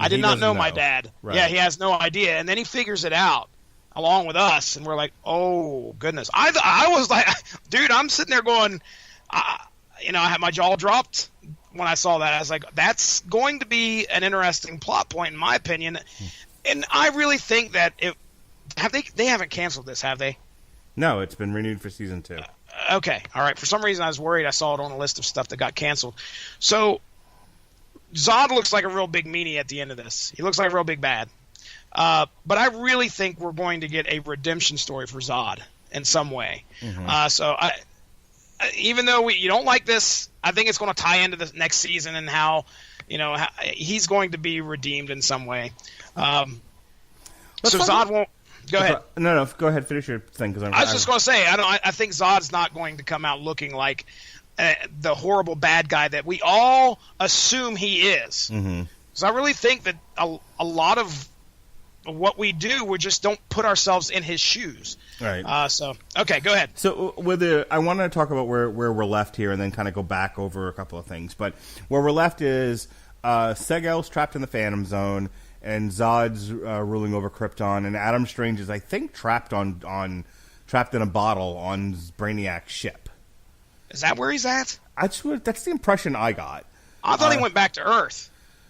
did not know my dad. Right. Yeah, he has no idea, and then he figures it out along with us, and we're like, oh goodness. I was like, dude, I'm sitting there going, I had my jaw dropped when I saw that. I was like, that's going to be an interesting plot point, in my opinion. And I really think that they haven't canceled this, have they? No, it's been renewed for season 2. Okay, all right. For some reason, I was worried. I saw it on a list of stuff that got canceled. So Zod looks like a real big meanie at the end of this. He looks like a real big bad. But I really think we're going to get a redemption story for Zod in some way. Mm-hmm. Even though you don't like this, I think it's going to tie into the next season and how he's going to be redeemed in some way. Zod won't. Go ahead. No, go ahead. Finish your thing. I was just going to say, I think Zod's not going to come out looking like the horrible bad guy that we all assume he is. Mm-hmm. So I really think that a lot of what we do, we just don't put ourselves in his shoes. Right. Okay, go ahead. So I want to talk about where we're left here and then kind of go back over a couple of things. But where we're left is Seg-El's trapped in the Phantom Zone, and Zod's ruling over Krypton, and Adam Strange is, I think, trapped in a bottle on Brainiac's ship. Is that where he's at? That's the impression I got. I thought he went back to Earth.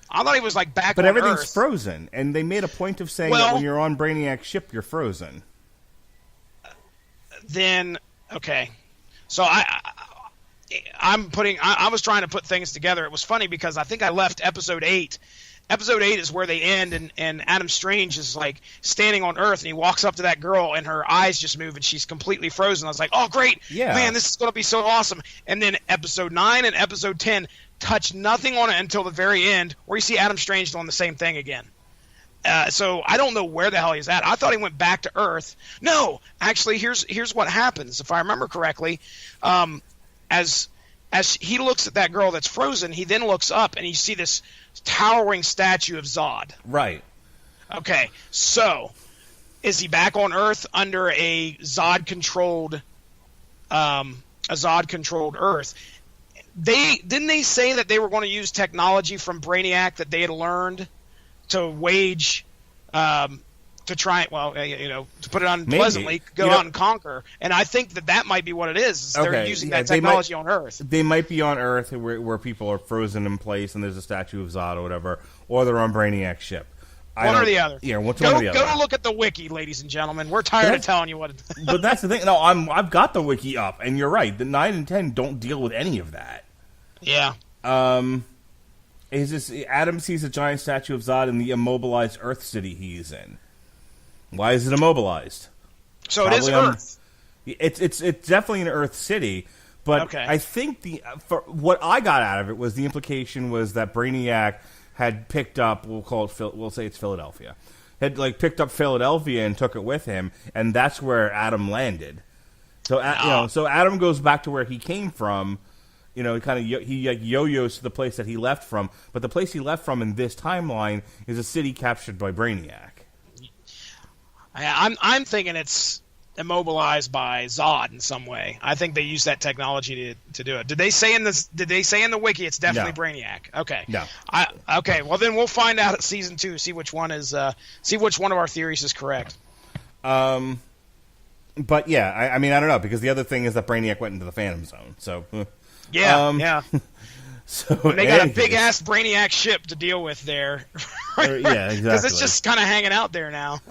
I thought he was back on Earth. But everything's frozen, and they made a point of saying that when you're on Brainiac's ship, you're frozen. Then, okay. So I was trying to put things together. It was funny because I think I left episode 8. Episode 8 is where they end, and Adam Strange is standing on Earth, and he walks up to that girl, and her eyes just move, and she's completely frozen. I was like, oh, great. Yeah. Man, this is going to be so awesome. And then episode 9 and episode 10 touch nothing on it until the very end, where you see Adam Strange doing the same thing again. So I don't know where the hell he's at. I thought he went back to Earth. No, actually, here's what happens. If I remember correctly, as he looks at that girl that's frozen, he then looks up, and you see this towering statue of Zod. Right. Okay, so is he back on Earth under a Zod-controlled Earth? didn't they say that they were going to use technology from Brainiac that they had learned to wage, to try, to put it on pleasantly, go out and conquer. And I think that might be what it is. They're using that technology on Earth. They might be on Earth where people are frozen in place and there's a statue of Zod or whatever, or they're on Brainiac's ship. One or the other. Yeah, one or the other. Go look at the wiki, ladies and gentlemen. We're tired of telling you what. But that's the thing. No, I've got the wiki up, and you're right. The 9 and 10 don't deal with any of that. Yeah. Is this Adam sees a giant statue of Zod in the immobilized Earth city he's in? Why is it immobilized? So probably it is Earth. It's definitely an Earth city, but okay. I think for what I got out of it was the implication was that Brainiac had picked up, we'll say it's Philadelphia, had picked up Philadelphia and took it with him, and that's where Adam landed. So so Adam goes back to where he came from. He yo-yos to the place that he left from, but the place he left from in this timeline is a city captured by Brainiac. I'm thinking it's immobilized by Zod in some way. I think they use that technology to do it. Did they say in the wiki it's definitely Brainiac? Okay. No. Okay. Well, then we'll find out at season 2. See which one of our theories is correct. But yeah, I mean I don't know, because the other thing is that Brainiac went into the Phantom Zone. So. Yeah. So and they got a big ass Brainiac ship to deal with there. Yeah, exactly. Because it's just kind of hanging out there now.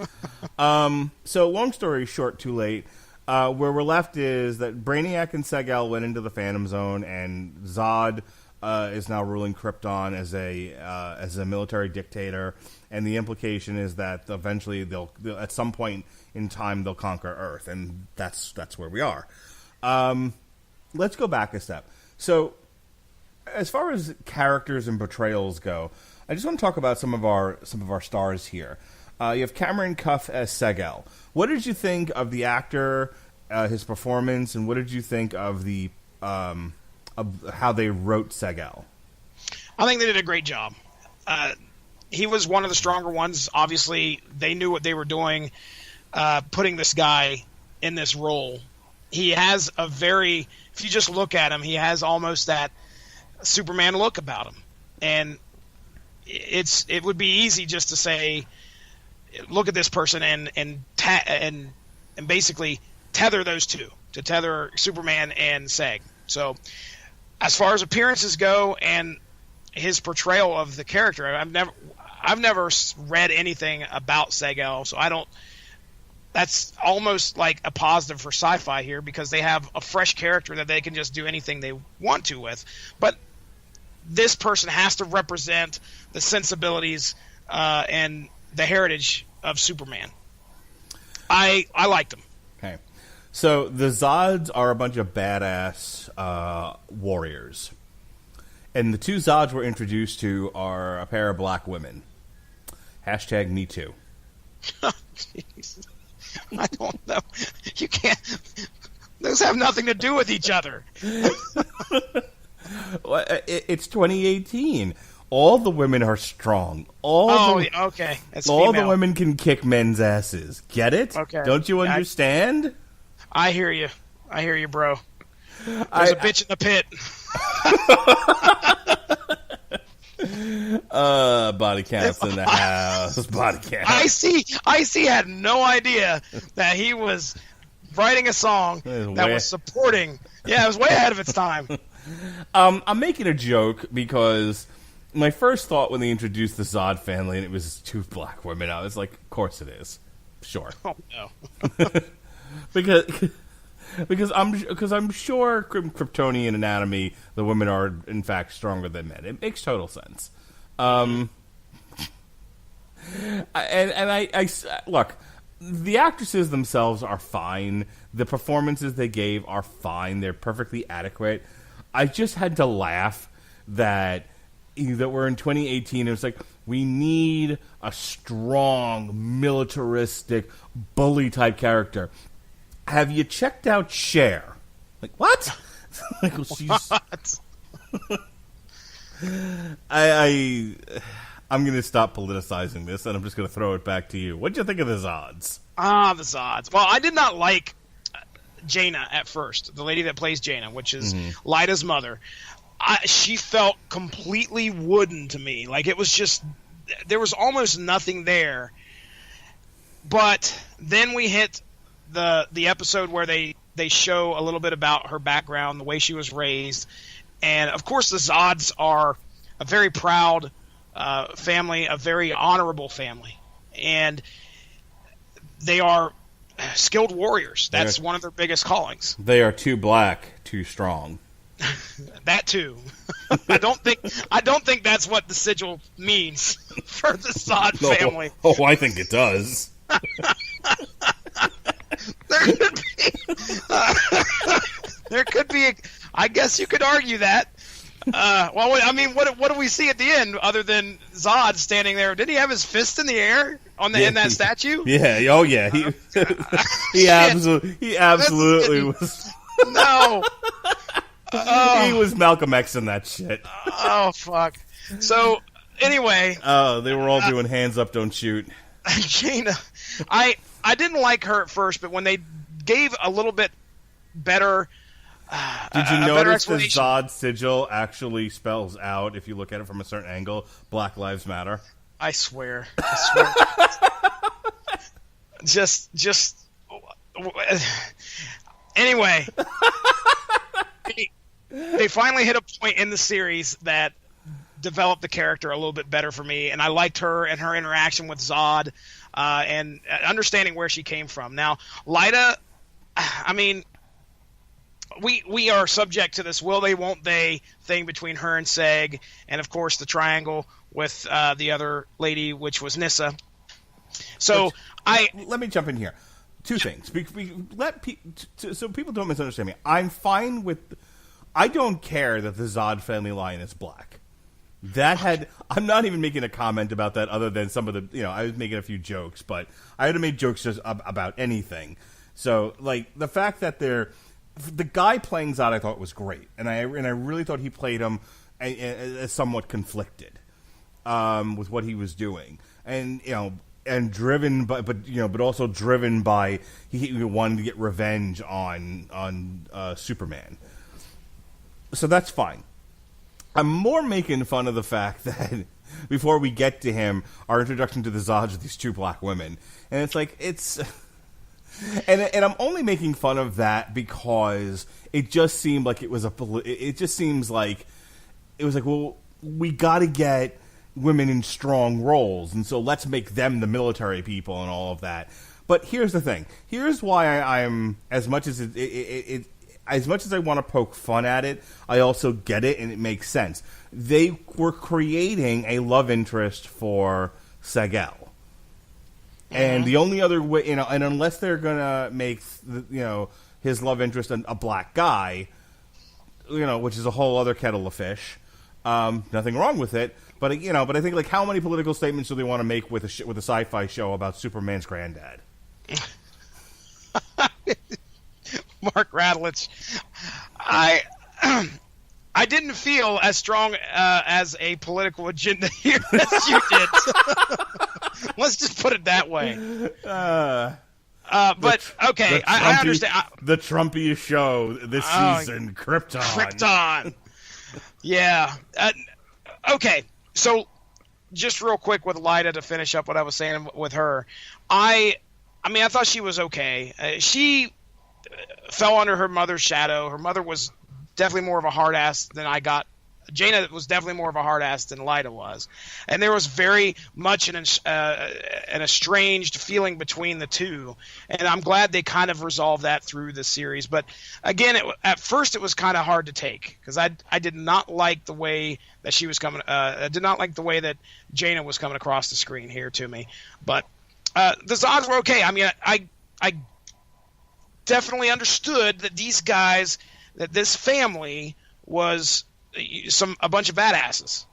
So long story short, too late. Where we're left is that Brainiac and Seg-El went into the Phantom Zone, and Zod is now ruling Krypton as a military dictator. And the implication is that eventually they'll at some point in time they'll conquer Earth, and that's where we are. Let's go back a step. So, as far as characters and portrayals go, I just want to talk about some of our stars here. You have Cameron Cuffe as Seg-El. What did you think of the actor, his performance, and what did you think of the of how they wrote Seg-El? I think they did a great job. He was one of the stronger ones. Obviously, they knew what they were doing, putting this guy in this role. He has if you just look at him, he has almost that Superman look about him. And it would be easy just to say, look at this person and basically tether those two, to tether Superman and Seg. So as far as appearances go and his portrayal of the character, I've never read anything about Seg-El, so I don't. That's almost like a positive for Syfy here, because they have a fresh character that they can just do anything they want to with. But this person has to represent the sensibilities and the heritage of Superman. I liked him. Okay. So the Zods are a bunch of badass warriors. And the two Zods we're introduced to are a pair of black women. Hashtag Me Too. Jeez. I don't know. You can't. Those have nothing to do with each other. It's 2018. All the women are strong. Okay. It's all female. the women can kick men's asses. Get it? Okay. Don't you understand? I hear you. Bro. There's a bitch in the pit. Body counts in the house. Body count. I see. Had no idea that he was writing a song that was supporting. Yeah, it was way ahead of its time. I'm making a joke because my first thought when they introduced the Zod family and it was two black women, I was like, of course it is. Sure. Oh no. Because I'm sure Kryptonian anatomy, the women are in fact stronger than men. It makes total sense. And I look, the actresses themselves are fine. The performances they gave are fine. They're perfectly adequate. I just had to laugh that we're in 2018. It was like, we need a strong, militaristic, bully type character. Have you checked out Cher? Like, what? Like, well, she's... What? I'm going to stop politicizing this, and I'm just going to throw it back to you. What do you think of the Zods? The Zods. Well, I did not like Jaina at first, the lady that plays Jaina, which is Lyda's mother. she felt completely wooden to me. Like, it was just, there was almost nothing there. But then we hit the episode where they show a little bit about her background, the way she was raised. And, of course, the Zods are a very proud family, a very honorable family. And they are skilled warriors. That's one of their biggest callings. They are too black, too strong. That too. I don't think that's what the sigil means for the Zod family. Oh, I think it does. There could be. I guess you could argue that. Well, I mean, what do we see at the end other than Zod standing there? Did he have his fist in the air in that statue? Yeah. Oh, yeah. He absolutely was. No. He was Malcolm X in that shit. Oh, fuck. So, anyway. They were all doing hands up, don't shoot. Jaina, I didn't like her at first, but when they gave a little bit better. Did you notice the Zod sigil actually spells out, if you look at it from a certain angle, Black Lives Matter? I swear. Just. Anyway. They finally hit a point in the series that developed the character a little bit better for me, and I liked her and her interaction with Zod, and understanding where she came from. Now, Lyta, I mean, we are subject to this will they, won't they thing between her and Seg, and of course the triangle with the other lady, which was Nyssa. So let me jump in here. Two things. So people don't misunderstand me. I'm fine with. I don't care that the Zod family line is black. I'm not even making a comment about that other than some of the, I was making a few jokes, but I would have made jokes just about anything. So, like, the fact that the guy playing Zod I thought was great, and I really thought he played him as somewhat conflicted with what he was doing, and driven by, but also driven by he wanted to get revenge on Superman. So that's fine. I'm more making fun of the fact that before we get to him, our introduction to the Zods are these two black women, and it's like and I'm only making fun of that because it just seemed like it was it just seems like it was like, well, we got to get women in strong roles, and so let's make them the military people and all of that. But here's the thing. Here's why I'm as much as as much as I want to poke fun at it, I also get it, and it makes sense. They were creating a love interest for Seg-El. And the only other way, and unless they're going to make, his love interest a black guy, which is a whole other kettle of fish, nothing wrong with it. But, but I think, like, how many political statements do they want to make with a sci-fi show about Superman's granddad? Mark Radulich, I didn't feel as strong as a political agenda here as you did. Let's just put it that way. But okay, I understand. The Trumpiest show this season, Krypton. Krypton. Yeah. Okay, so just real quick with Lyta to finish up what I was saying with her. I thought she was okay. She fell under her mother's shadow. Her mother was definitely more of a hard ass than I got. Jaina was definitely more of a hard ass than Lyta was, and there was very much an estranged feeling between the two. And I'm glad they kind of resolved that through the series. But again, at first it was kind of hard to take because I did not like the way that she was coming. I did not like the way that Jaina was coming across the screen here to me. But the Zods were okay. I mean, I definitely understood that these guys, that this family was a bunch of badasses.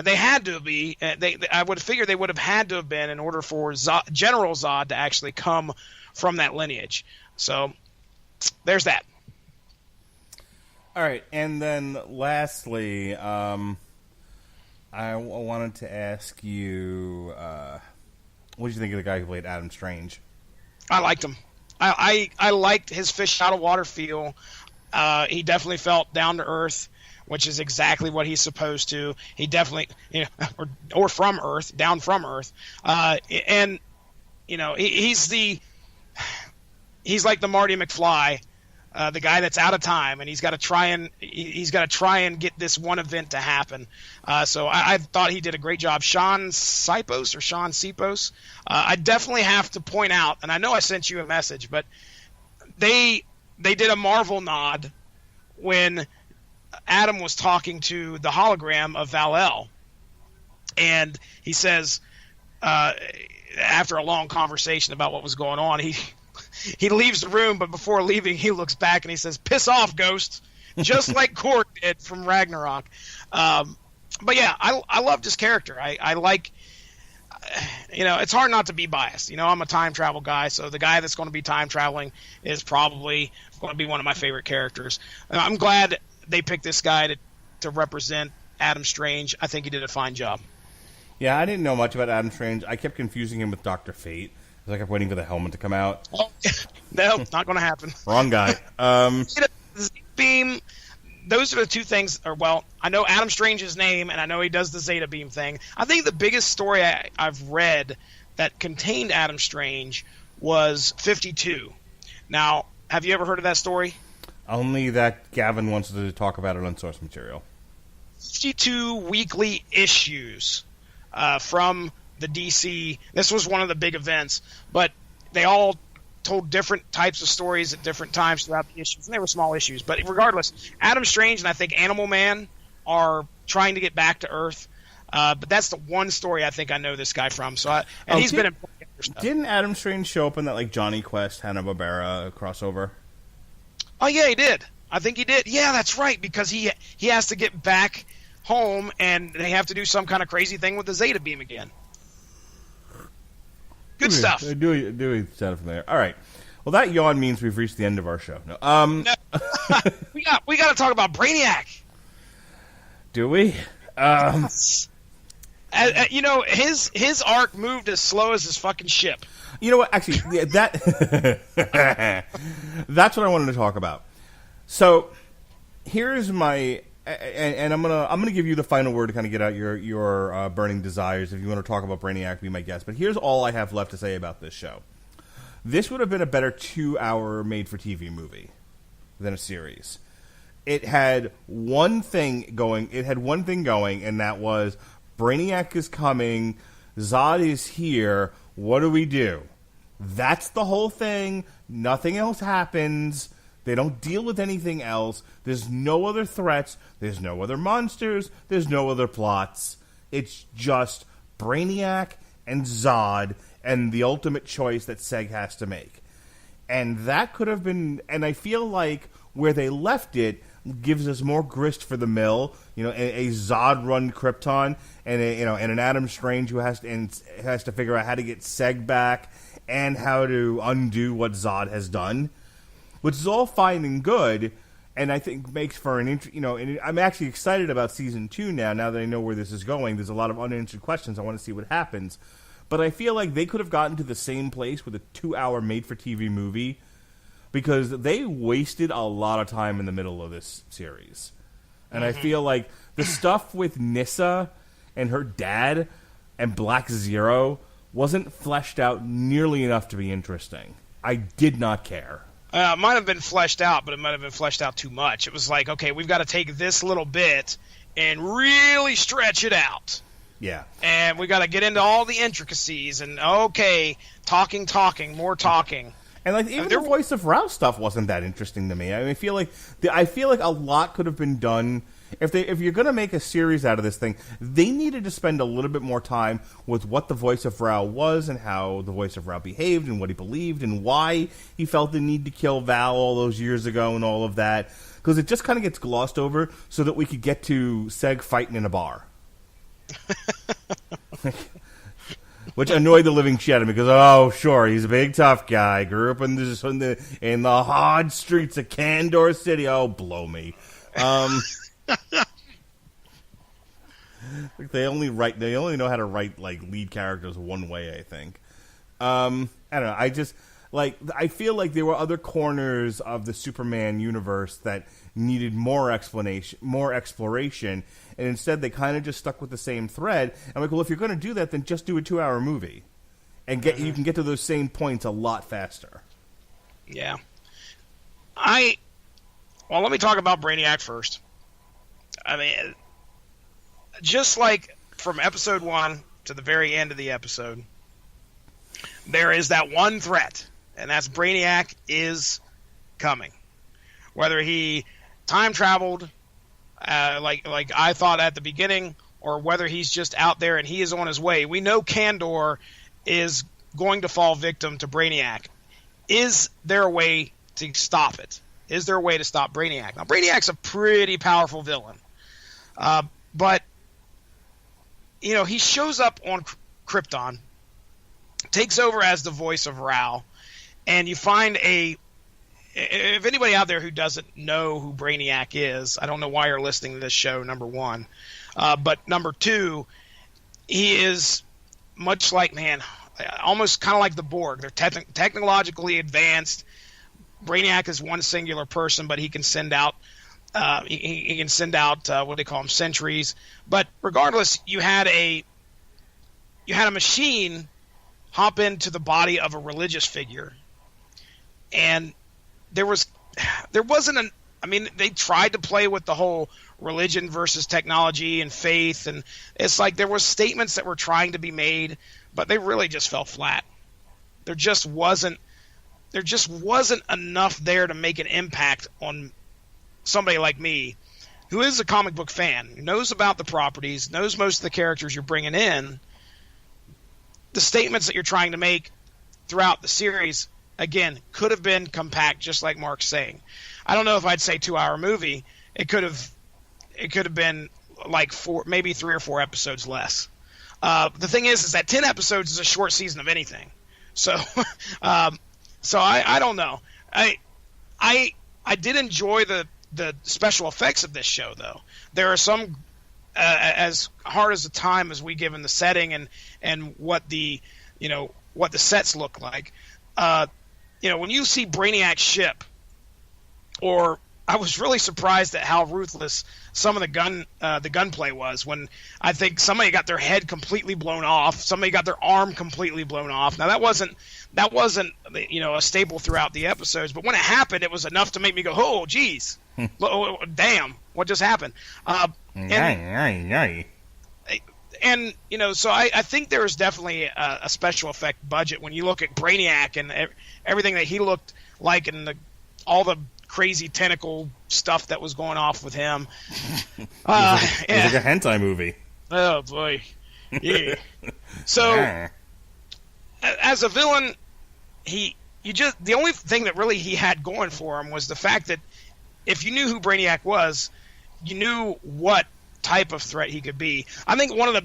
They had to be. I would figure they would have had to have been in order for General Zod to actually come from that lineage. So there's that. All right, and then lastly, I wanted to ask you, what did you think of the guy who played Adam Strange? I liked him. I liked his fish out of water feel. He definitely felt down to earth, which is exactly what he's supposed to. He definitely, or from Earth, down from Earth, and he's like the Marty McFly, the guy that's out of time, and he's got to try and get this one event to happen. So I thought he did a great job. Sean Sipos. I definitely have to point out, and I know I sent you a message, but they did a Marvel nod when Adam was talking to the hologram of Kal-El, and he says, after a long conversation about what was going on, he leaves the room, but before leaving, he looks back and he says, "Piss off, Ghost," just like Korg did from Ragnarok. But yeah, I loved his character. I like, it's hard not to be biased. I'm a time travel guy, so the guy that's going to be time traveling is probably going to be one of my favorite characters. I'm glad they picked this guy to represent Adam Strange. I think he did a fine job. Yeah, I didn't know much about Adam Strange. I kept confusing him with Dr. Fate. I kept waiting for the helmet to come out. Oh, no, not going to happen. Wrong guy. Beam, those are the two things. I know Adam Strange's name, and I know he does the Zeta Beam thing. I think the biggest story I've read that contained Adam Strange was 52. Now, have you ever heard of that story? Only that Gavin wants to talk about it on source material. 52 weekly issues from the DC. This was one of the big events, but they all told different types of stories at different times throughout the issues, and they were small issues. But regardless, Adam Strange and I think Animal Man are trying to get back to Earth. But that's the one story I think I know this guy from. He's been in other stuff. Didn't Adam Strange show up in that Johnny Quest Hanna-Barbera crossover? Oh yeah, he did. I think he did. Yeah, that's right, because he has to get back home, and they have to do some kind of crazy thing with the Zeta Beam again. Good stuff. Do we set it from there? All right. Well, that yawn means we've reached the end of our show. No, we got to talk about Brainiac. Do we? His arc moved as slow as his fucking ship. You know what? Actually, that's what I wanted to talk about. So here's my, and I'm gonna give you the final word to kind of get out your burning desires. If you want to talk about Brainiac, be my guest. But here's all I have left to say about this show. This would have been a better 2-hour made-for-TV movie than a series. It had one thing going. And that was Brainiac is coming. Zod is here. What do? That's the whole thing. Nothing else happens. They don't deal with anything else. There's no other threats. There's no other monsters. There's no other plots. It's just Brainiac and Zod and the ultimate choice that Seg has to make. And that could have been... And I feel like where they left it gives us more grist for the mill. A Zod-run Krypton and an Adam Strange who has to figure out how to get Seg back and how to undo what Zod has done, which is all fine and good, and I think makes for and I'm actually excited about Season 2 now that I know where this is going. There's a lot of unanswered questions. I want to see what happens. But I feel like they could have gotten to the same place with a 2-hour made-for-TV movie because they wasted a lot of time in the middle of this series. And I feel like the stuff with Nyssa and her dad and Black Zero wasn't fleshed out nearly enough to be interesting. I did not care. It might have been fleshed out, but it might have been fleshed out too much. It was like, okay, we've got to take this little bit and really stretch it out. Yeah. And we got to get into all the intricacies and, okay, talking, more talking. And even the voice of Rao stuff wasn't that interesting to me. I feel like a lot could have been done. If you're going to make a series out of this thing, they needed to spend a little bit more time with what the voice of Rao was and how the voice of Rao behaved and what he believed and why he felt the need to kill Val all those years ago and all of that. Because it just kind of gets glossed over so that we could get to Seg fighting in a bar. Which annoyed the living shit out of me because, oh, sure, he's a big tough guy. Grew up in the hard streets of Candor City. Oh, blow me. They only know how to write lead characters one way, I think. I don't know. Like, I feel like there were other corners of the Superman universe that needed more explanation, more exploration, and instead they kind of just stuck with the same thread. I'm like, well, if you're going to do that, then just do a 2-hour movie, and you can get to those same points a lot faster. Yeah. Well, let me talk about Brainiac first. I mean, just like from episode 1 to the very end of the episode, there is that one threat, and that's Brainiac is coming. Whether he time traveled, like I thought at the beginning, or whether he's just out there and he is on his way. We know Kandor is going to fall victim to Brainiac. Is there a way to stop it? Is there a way to stop Brainiac? Now, Brainiac's a pretty powerful villain. But, you know, he shows up on Krypton, takes over as the voice of Rao, and you find if anybody out there who doesn't know who Brainiac is, I don't know why you're listening to this show, number one. But number two, he is much like, almost kind of like the Borg. They're technologically advanced. Brainiac is one singular person, but he can send out he can send out what they call them, sentries. But regardless, you had a machine hop into the body of a religious figure, and they tried to play with the whole religion versus technology and faith, and it's like there was statements that were trying to be made, but they really just fell flat. There just wasn't enough there to make an impact on somebody like me, who is a comic book fan, who knows about the properties, knows most of the characters you're bringing in. The statements that you're trying to make throughout the series, again, could have been compact, just like Mark's saying. I don't know if I'd say 2-hour movie. It could have been like 3 or 4 episodes less. The thing is that 10 episodes is a short season of anything. So, so I don't know. I did enjoy the special effects of this show, though. There are some, as hard as the time as we give in the setting and what the sets look like. When you see Brainiac's ship, or I was really surprised at how ruthless some of the gunplay was, when I think somebody got their head completely blown off, somebody got their arm completely blown off. Now that wasn't a staple throughout the episodes, but when it happened, it was enough to make me go, "Oh, geez, damn, what just happened?" And so I think there is definitely a special effect budget when you look at Brainiac and everything that he looked like, and all the crazy tentacle stuff that was going off with him. It was like a hentai movie. Oh boy, yeah. So as a villain, the only thing that really he had going for him was the fact that if you knew who Brainiac was, you knew what type of threat he could be. I think one of the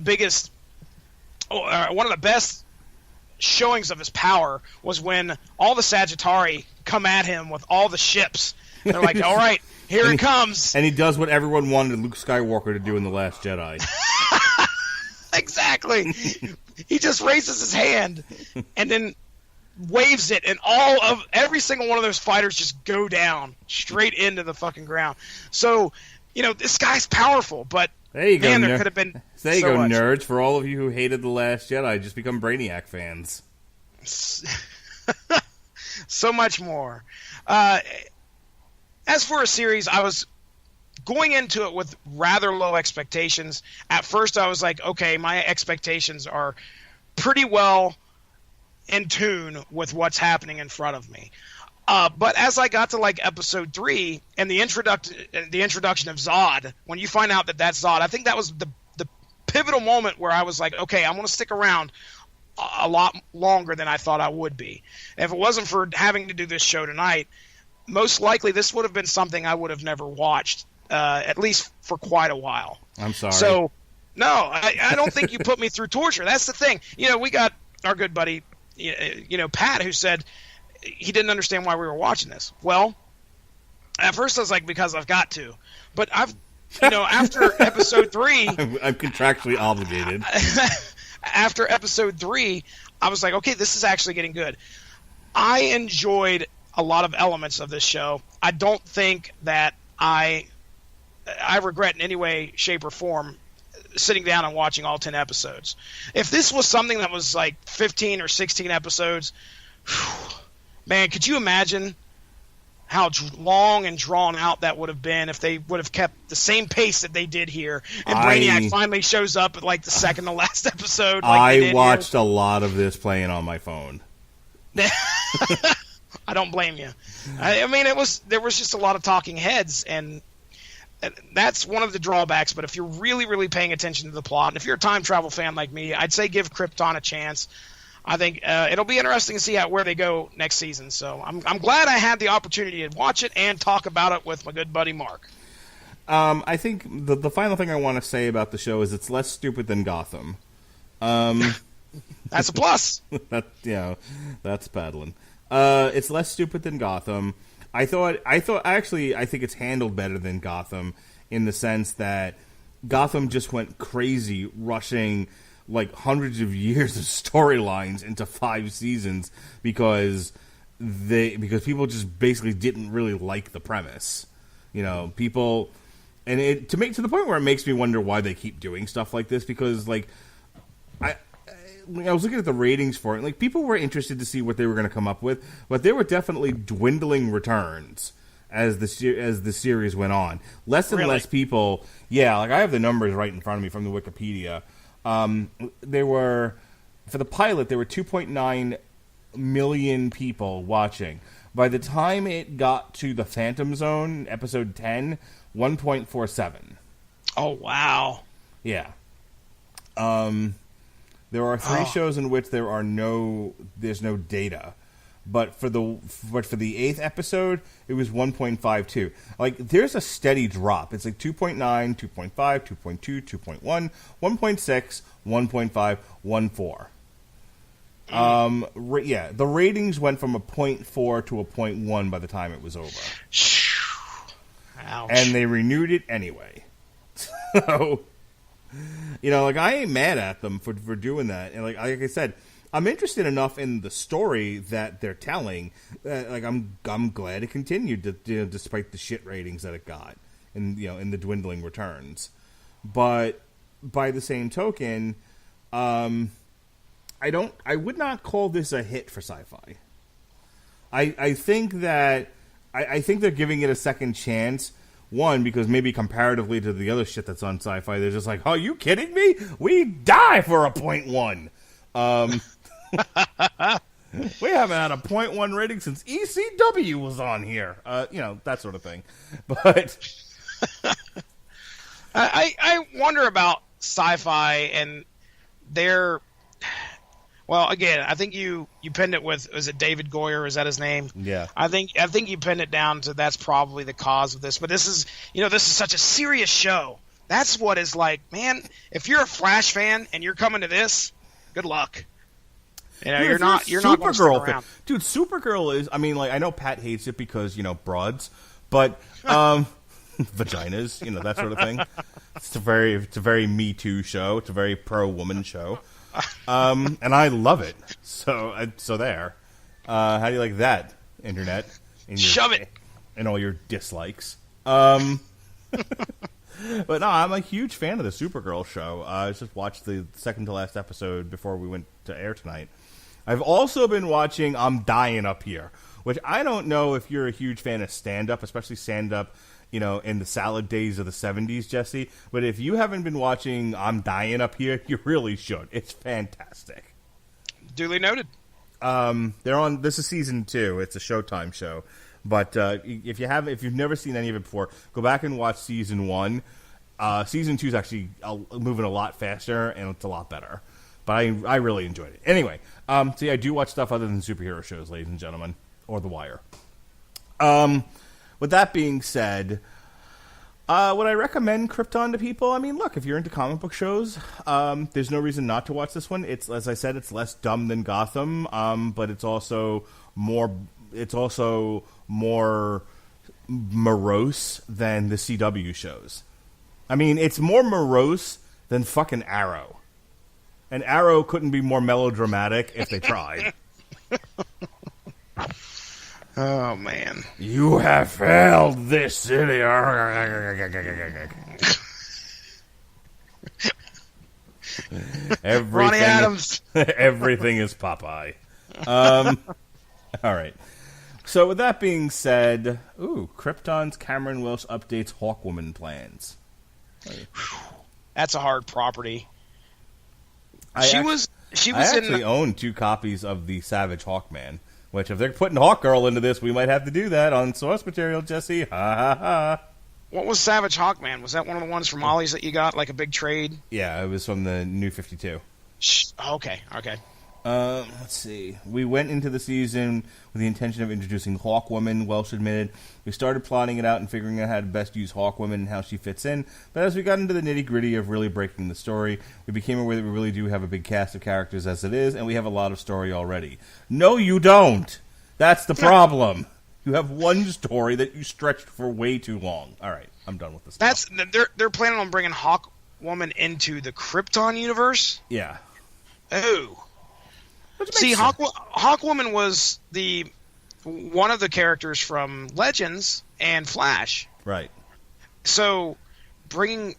best showings of his power was when all the Sagittari come at him with all the ships. They're like, "All right, here it comes." And he does what everyone wanted Luke Skywalker to do in The Last Jedi. Exactly. He just raises his hand and then waves it, and every single one of those fighters just go down straight into the fucking ground. So, this guy's powerful, but there you go, there could have been there you go, much. Nerds. For all of you who hated The Last Jedi, just become Brainiac fans. So much more. As for a series, I was going into it with rather low expectations. At first, I was like, okay, my expectations are pretty well in tune with what's happening in front of me. But as I got to episode 3 and the introduction of Zod, when you find out that that's Zod, I think that was the pivotal moment where I was like, okay, I'm going to stick around a lot longer than I thought I would be. And if it wasn't for having to do this show tonight, most likely this would have been something I would have never watched, at least for quite a while. I'm sorry. So, no, I don't think you put me through torture. That's the thing. We got our good buddy, Pat, who said he didn't understand why we were watching this. Well, at first I was like, because I've got to. But after episode 3... I'm contractually obligated. After episode 3, I was like, okay, this is actually getting good. I enjoyed a lot of elements of this show. I don't think that I regret in any way, shape, or form sitting down and watching all 10 episodes. If this was something that was like 15 or 16 episodes, man, could you imagine how long and drawn out that would have been if they would have kept the same pace that they did here, and Brainiac finally shows up at like the second to last episode. I watched a lot of this playing on my phone. I don't blame you. I mean, there was just a lot of talking heads, and that's one of the drawbacks. But if you're really, really paying attention to the plot, and if you're a time travel fan like me, I'd say give Krypton a chance. I think it'll be interesting to see where they go next season. So I'm glad I had the opportunity to watch it and talk about it with my good buddy Mark. I think the final thing I want to say about the show is it's less stupid than Gotham. That's a plus. That's paddling. It's less stupid than Gotham. I think it's handled better than Gotham in the sense that Gotham just went crazy rushing like hundreds of years of storylines into 5 seasons because people just basically didn't really like the premise. People, and it to the point where it makes me wonder why they keep doing stuff like this, because like I was looking at the ratings for it, like people were interested to see what they were going to come up with, but there were definitely dwindling returns as the series went on. Less and less people. Yeah, like I have the numbers right in front of me from the Wikipedia. There were, for the pilot, there were 2.9 million people watching. By the time it got to the Phantom Zone, episode 10, 1.47. Oh, wow. Yeah. There are 3 shows in which there's no data. But for the 8th episode, it was 1.52. Like, there's a steady drop. It's like 2.9, 2.5, 2.2, 2.1, 1.6, 1.5, 1.4. The ratings went from a 0.4 to a 0.1 by the time it was over. Ouch. And they renewed it anyway. So, like, I ain't mad at them for doing that. And like I said, I'm interested enough in the story that they're telling. I'm glad it continued, despite the shit ratings that it got, and in the dwindling returns. But by the same token, I would not call this a hit for Syfy. I think that I think they're giving it a second chance. One, because maybe comparatively to the other shit that's on Syfy, they're just like, "Oh, you kidding me? We die for a 0.1." We haven't had a 0.1 rating since ECW was on here. That sort of thing. But I wonder about Syfy and their. Well, again, I think you pinned it with, is it David Goyer? Is that his name? Yeah. I think you pinned it down to that's probably the cause of this. But this is such a serious show. That's what is like, man. If you're a Flash fan and you're coming to this, good luck. You're not going to stick around. Dude, Supergirl is. I mean, like, I know Pat hates it because broads, but vaginas, that sort of thing. It's a very Me Too show. It's a very pro woman show. And I love it. So there. How do you like that, Internet? Shove it. And all your dislikes. But no, I'm a huge fan of the Supergirl show. I just watched the second to last episode before we went to air tonight. I've also been watching I'm Dying Up Here, which I don't know if you're a huge fan of stand-up, especially stand-up, in the salad days of the 70s, Jesse. But if you haven't been watching I'm Dying Up Here, you really should. It's fantastic. Duly noted. This is season 2. It's a Showtime show. But if you've never seen any of it before, go back and watch season 1. Season 2 is actually moving a lot faster, and it's a lot better. But I really enjoyed it. Anyway, see, I do watch stuff other than superhero shows, ladies and gentlemen, or The Wire. With that being said, would I recommend Krypton to people? I mean, look, if you're into comic book shows, there's no reason not to watch this one. It's, as I said, it's less dumb than Gotham, but it's also more morose than the CW shows. I mean, it's more morose than fucking Arrow. And Arrow couldn't be more melodramatic if they tried. Oh, man. You have failed this city. Ronnie Adams. Everything is Popeye. All right. So with that being said, Krypton's Cameron Wilson updates Hawkwoman plans. That's a hard property. I actually own 2 copies of the Savage Hawkman, which if they're putting Hawkgirl into this, we might have to do that on source material, Jesse. Ha ha ha. What was Savage Hawkman? Was that one of the ones from Ollie's that you got, like a big trade? Yeah, it was from the New 52. Okay. Let's see. We went into the season with the intention of introducing Hawkwoman, Welsh admitted. We started plotting it out and figuring out how to best use Hawkwoman and how she fits in. But as we got into the nitty-gritty of really breaking the story, we became aware that we really do have a big cast of characters as it is, and we have a lot of story already. No, you don't! That's the problem. You have one story that you stretched for way too long. All right, I'm done with this. They're planning on bringing Hawkwoman into the Krypton universe? Yeah. Oh. See, Hawkwoman was one of the characters from Legends and Flash. Right. So bringing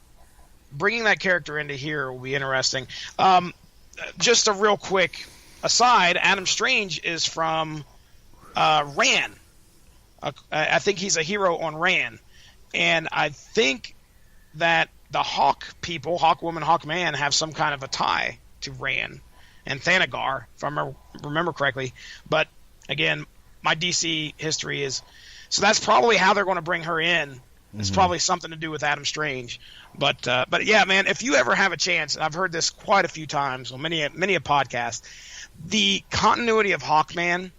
that character into here will be interesting. Just a real quick aside, Adam Strange is from Ran. I think he's a hero on Ran. And I think that the Hawk people, Hawkwoman, Hawkman, have some kind of a tie to Ran and Thanagar, if I remember correctly. But, again, my DC history is... So that's probably how they're going to bring her in. It's probably something to do with Adam Strange. But yeah, man, if you ever have a chance, and I've heard this quite a few times on many a podcast, the continuity of Hawkman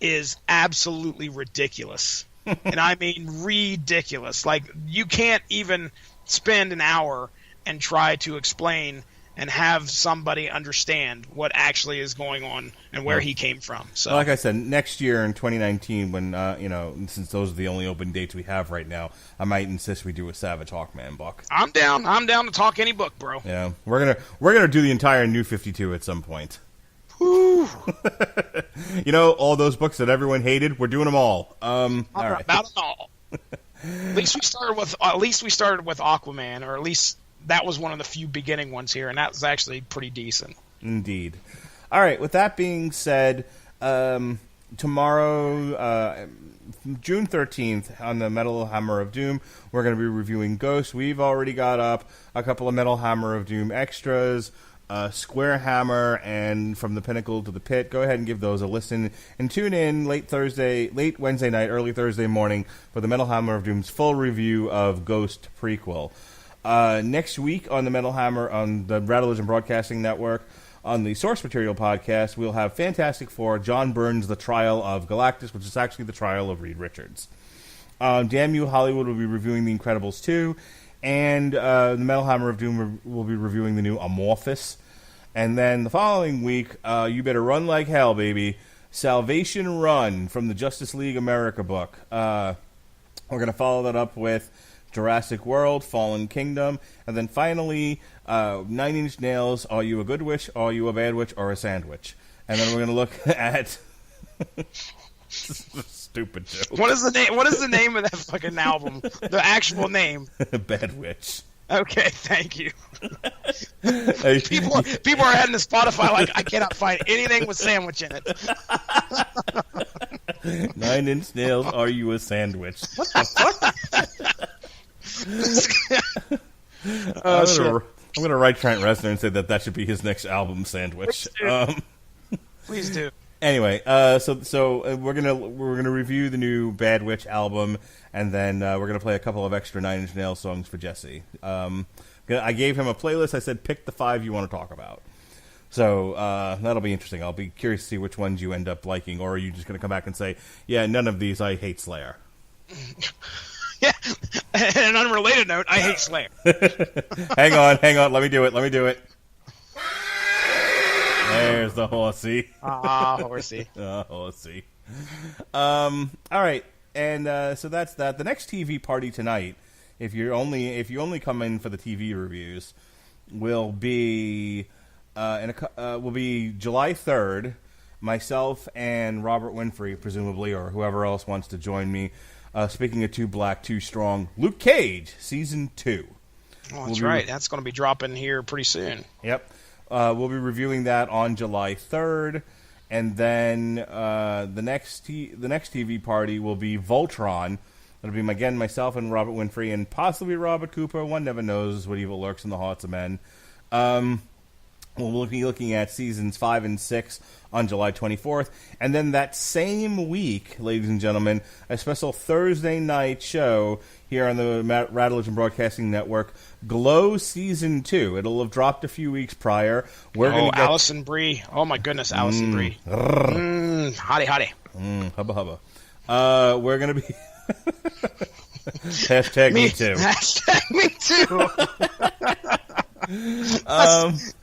is absolutely ridiculous. And I mean ridiculous. Like, you can't even spend an hour and try to explain and have somebody understand what actually is going on and where he came from. So, like I said, next year in 2019, when since those are the only open dates we have right now, I might insist we do a Savage Hawkman book. I'm down. I'm down to talk any book, bro. Yeah, we're gonna do the entire New 52 at some point. Whew. All those books that everyone hated, we're doing them all. All right. About them all. At least we started with Aquaman, or at least that was one of the few beginning ones here, and that was actually pretty decent. Indeed. All right, with that being said, tomorrow, June 13th, on the Metal Hammer of Doom, we're going to be reviewing Ghost. We've already got up a couple of Metal Hammer of Doom extras, Square Hammer, and From the Pinnacle to the Pit. Go ahead and give those a listen, and tune in late Wednesday night, early Thursday morning for the Metal Hammer of Doom's full review of Ghost prequel. Next week on the Metal Hammer on the Rattlevision Broadcasting Network, on the Source Material podcast, we'll have Fantastic Four, John Byrne's The Trial of Galactus, which is actually the trial of Reed Richards. Damn You Hollywood will be reviewing The Incredibles 2, and the Metal Hammer of Doom will be reviewing the new Amorphous. And then the following week, You Better Run Like Hell, baby, Salvation Run from the Justice League America book. We're going to follow that up with Jurassic World, Fallen Kingdom, and then finally, 9 Inch Nails, Are You a Good Witch, Are You a Bad Witch, or a Sandwich? And then we're going to look at... Stupid joke. What is the name of that fucking album? The actual name. Bad Witch. Okay, thank you. People are heading to Spotify like, I cannot find anything with sandwich in it. 9 Inch Nails, Are You a Sandwich? What the fuck? I'm going to write Trent Reznor and say that should be his next album, Sandwich. Please do. Anyway, so we're gonna review the new Bad Witch album, and then we're gonna play a couple of extra 9 Inch Nails songs for Jesse. I gave him a playlist. I said pick the 5 you want to talk about. So that'll be interesting. I'll be curious to see which ones you end up liking, or are you just gonna come back and say, yeah, none of these, I hate Slayer. Yeah, and an unrelated note, I hate Slayer. Hang on, let me do it. There's the horsey. Horsey. Horsey. All right, and so that's that. The next TV party tonight, if you only come in for the TV reviews, will be July 3rd. myself and Robert Winfrey, presumably, or whoever else wants to join me. Speaking of Too Black, Too Strong, Luke Cage, Season 2. Oh, that's right. That's going to be dropping here pretty soon. Yep. We'll be reviewing that on July 3rd. And then the next TV party will be Voltron. It'll be, again, myself and Robert Winfrey and possibly Robert Cooper. One never knows what evil lurks in the hearts of men. We'll be looking at seasons 5 and 6 on July 24th. And then that same week, ladies and gentlemen, a special Thursday night show here on the Radulich Broadcasting Network, Glow Season 2. It'll have dropped a few weeks prior. Alison Brie. Oh, my goodness, Alison Brie. Hottie. Hubba hubba. We're going to be... Hashtag me too. Hashtag me too.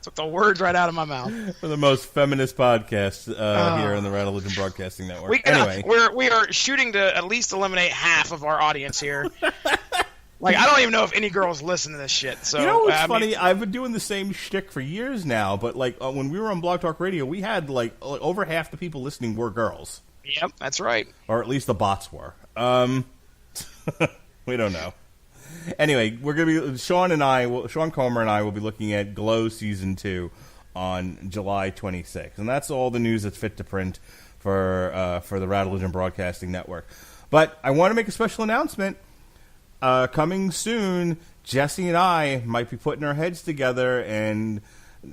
Took the words right out of my mouth. For the most feminist podcast here in the Radulich Broadcasting Network. We are shooting to at least eliminate half of our audience here. Like, I don't even know if any girls listen to this shit. So, you know what's funny? I've been doing the same shtick for years now, but like when we were on Blog Talk Radio, we had like over half the people listening were girls. Yep, that's right. Or at least the bots were. We don't know. Anyway, we're going to be Sean Comer and I will be looking at Glow Season 2 on July 26th. And that's all the news that's fit to print for the Radulich Broadcasting Network. But I want to make a special announcement. Coming soon, Jesse and I might be putting our heads together, and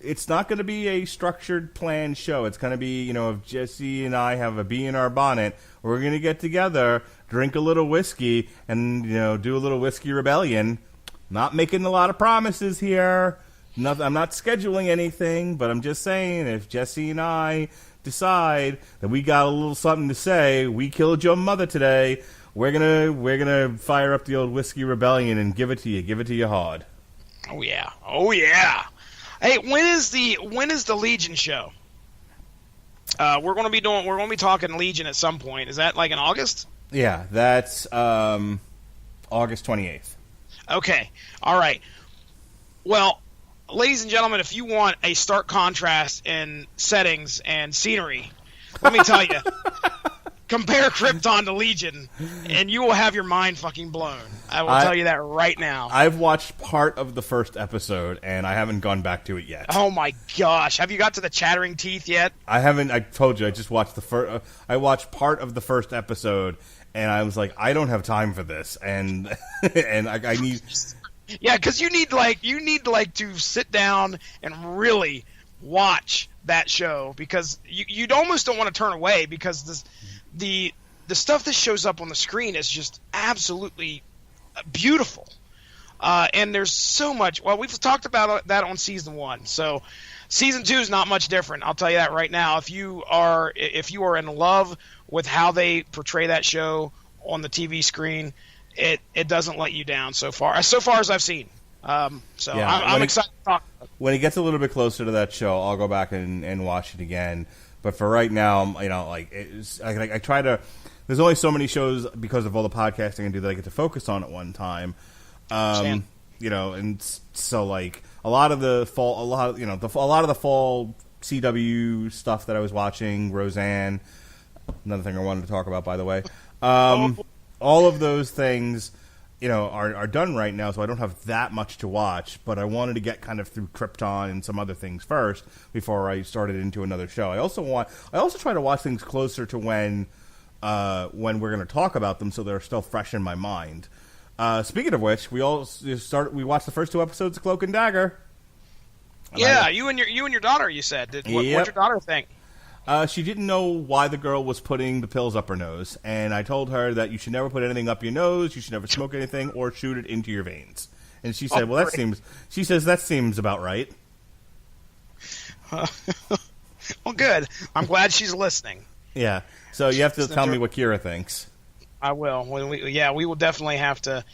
it's not going to be a structured, planned show. It's going to be, if Jesse and I have a bee in our bonnet, we're going to get together, drink a little whiskey, and, do a little whiskey rebellion. Not making a lot of promises here. I'm not scheduling anything, but I'm just saying if Jesse and I decide that we got a little something to say, we killed your mother today, we're gonna fire up the old whiskey rebellion and give it to you hard. Oh yeah. Hey, when is the Legion show? We're going to be talking Legion at some point. Is that like in August? Yeah, that's August 28th. Okay. All right. Well, ladies and gentlemen, if you want a stark contrast in settings and scenery, let me tell you, compare Krypton to Legion, and you will have your mind fucking blown. I will tell you that right now. I've watched part of the first episode, and I haven't gone back to it yet. Oh my gosh! Have you got to the chattering teeth yet? I haven't. I told you, I just watched the first. I watched part of the first episode, and I was like, I don't have time for this, and I need. Yeah, because you need to sit down and really watch that show, because you almost don't want to turn away, because the stuff that shows up on the screen is just absolutely beautiful, and there's so much. Well, we've talked about that on season 1, so season 2 is not much different. I'll tell you that right now. If you are in love with how they portray that show on the TV screen, it doesn't let you down so far as I've seen. I'm excited to talk about it. When it gets a little bit closer to that show, I'll go back and watch it again. But for right now, I try to. There's only so many shows because of all the podcasting I do that I get to focus on at one time. And so like a lot of the fall CW stuff that I was watching, Roseanne, another thing I wanted to talk about, by the way. All of those things, are done right now, so I don't have that much to watch. But I wanted to get kind of through Krypton and some other things first before I started into another show. I also try to watch things closer to when we're going to talk about them, so they're still fresh in my mind. Speaking of which, we watched the first 2 episodes of Cloak and Dagger. Yeah, you and your daughter, you said. What'd your daughter think? She didn't know why the girl was putting the pills up her nose, and I told her that you should never put anything up your nose, you should never smoke anything, or shoot it into your veins. And she said, that seems about right. Well, good. I'm glad she's listening. Yeah. So you have to tell me what Kira thinks. I will. We will definitely have to.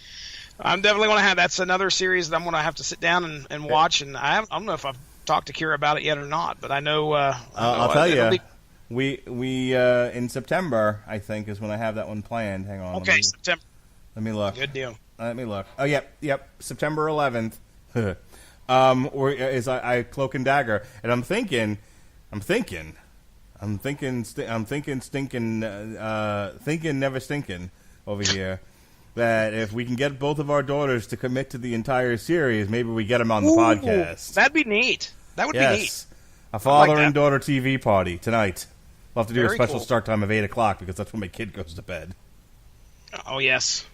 I'm definitely going to have. That's another series that I'm going to have to sit down and watch. And I don't know if I've talked to Kira about it yet or not, but I know. I'll tell you. We in September, I think, is when I have that one planned. Hang on. Okay, September. Let me look. Good deal. Let me look. Oh, yep. September 11th. Or is I Cloak and Dagger, and I'm thinking, I'm thinking, stinking, never stinking over here. That if we can get both of our daughters to commit to the entire series, maybe we get them on the podcast. That'd be neat. That would be neat. A father and daughter TV party tonight. We'll have to do a special cool. start time of 8 o'clock because that's when my kid goes to bed. Oh yes.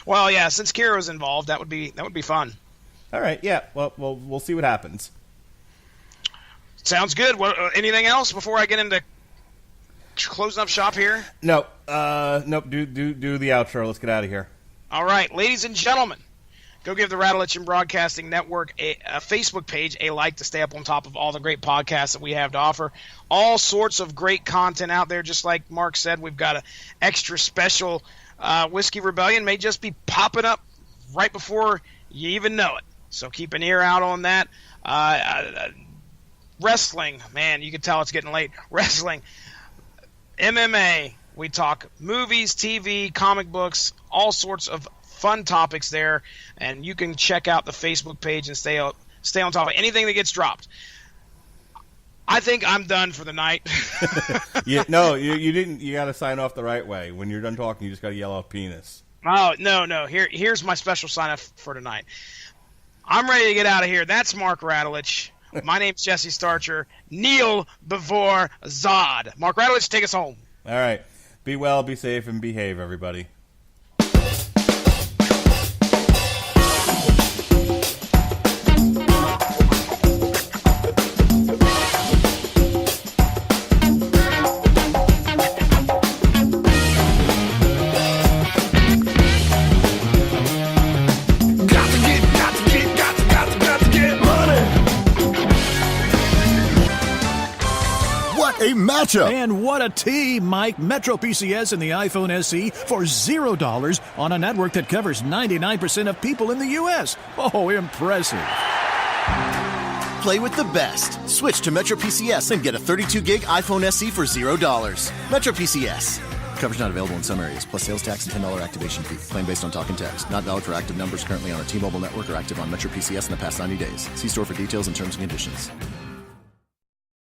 Well, yeah. Since Kira's involved, that would be fun. All right. Yeah. Well, we'll see what happens. Sounds good. Anything else before I get into closing up shop here? No. Nope. Do the outro. Let's get out of here. All right, ladies and gentlemen, go give the Rattleitch Broadcasting Network a Facebook page a like to stay up on top of all the great podcasts that we have to offer. All sorts of great content out there. Just like Mark said, we've got an extra special Whiskey Rebellion may just be popping up right before you even know it. So keep an ear out on that. Wrestling, man, you can tell it's getting late. Wrestling, MMA, we talk movies, TV, comic books, all sorts of fun topics there, and you can check out the Facebook page and stay on top of anything that gets dropped. I think I'm done for the night. You didn't. You got to sign off the right way. When you're done talking, you just got to yell out penis. Oh, no. Here's my special sign-off for tonight. I'm ready to get out of here. That's Mark Rattleitch. My name's Jesse Starcher. Kneel before Zod. Mark Rattleitch, take us home. All right. Be well, be safe, and behave, everybody. A matchup. And what a tea, Mike. Metro PCS and the iPhone SE for $0 on a network that covers 99% of people in the U.S. Oh, impressive. Play with the best. Switch to Metro PCS and get a 32-gig iPhone SE for $0. Metro PCS. Coverage not available in some areas, plus sales tax and $10 activation fee. Claim based on talk and text. Not valid for active numbers currently on a T-Mobile network or active on Metro PCS in the past 90 days. See store for details and terms and conditions.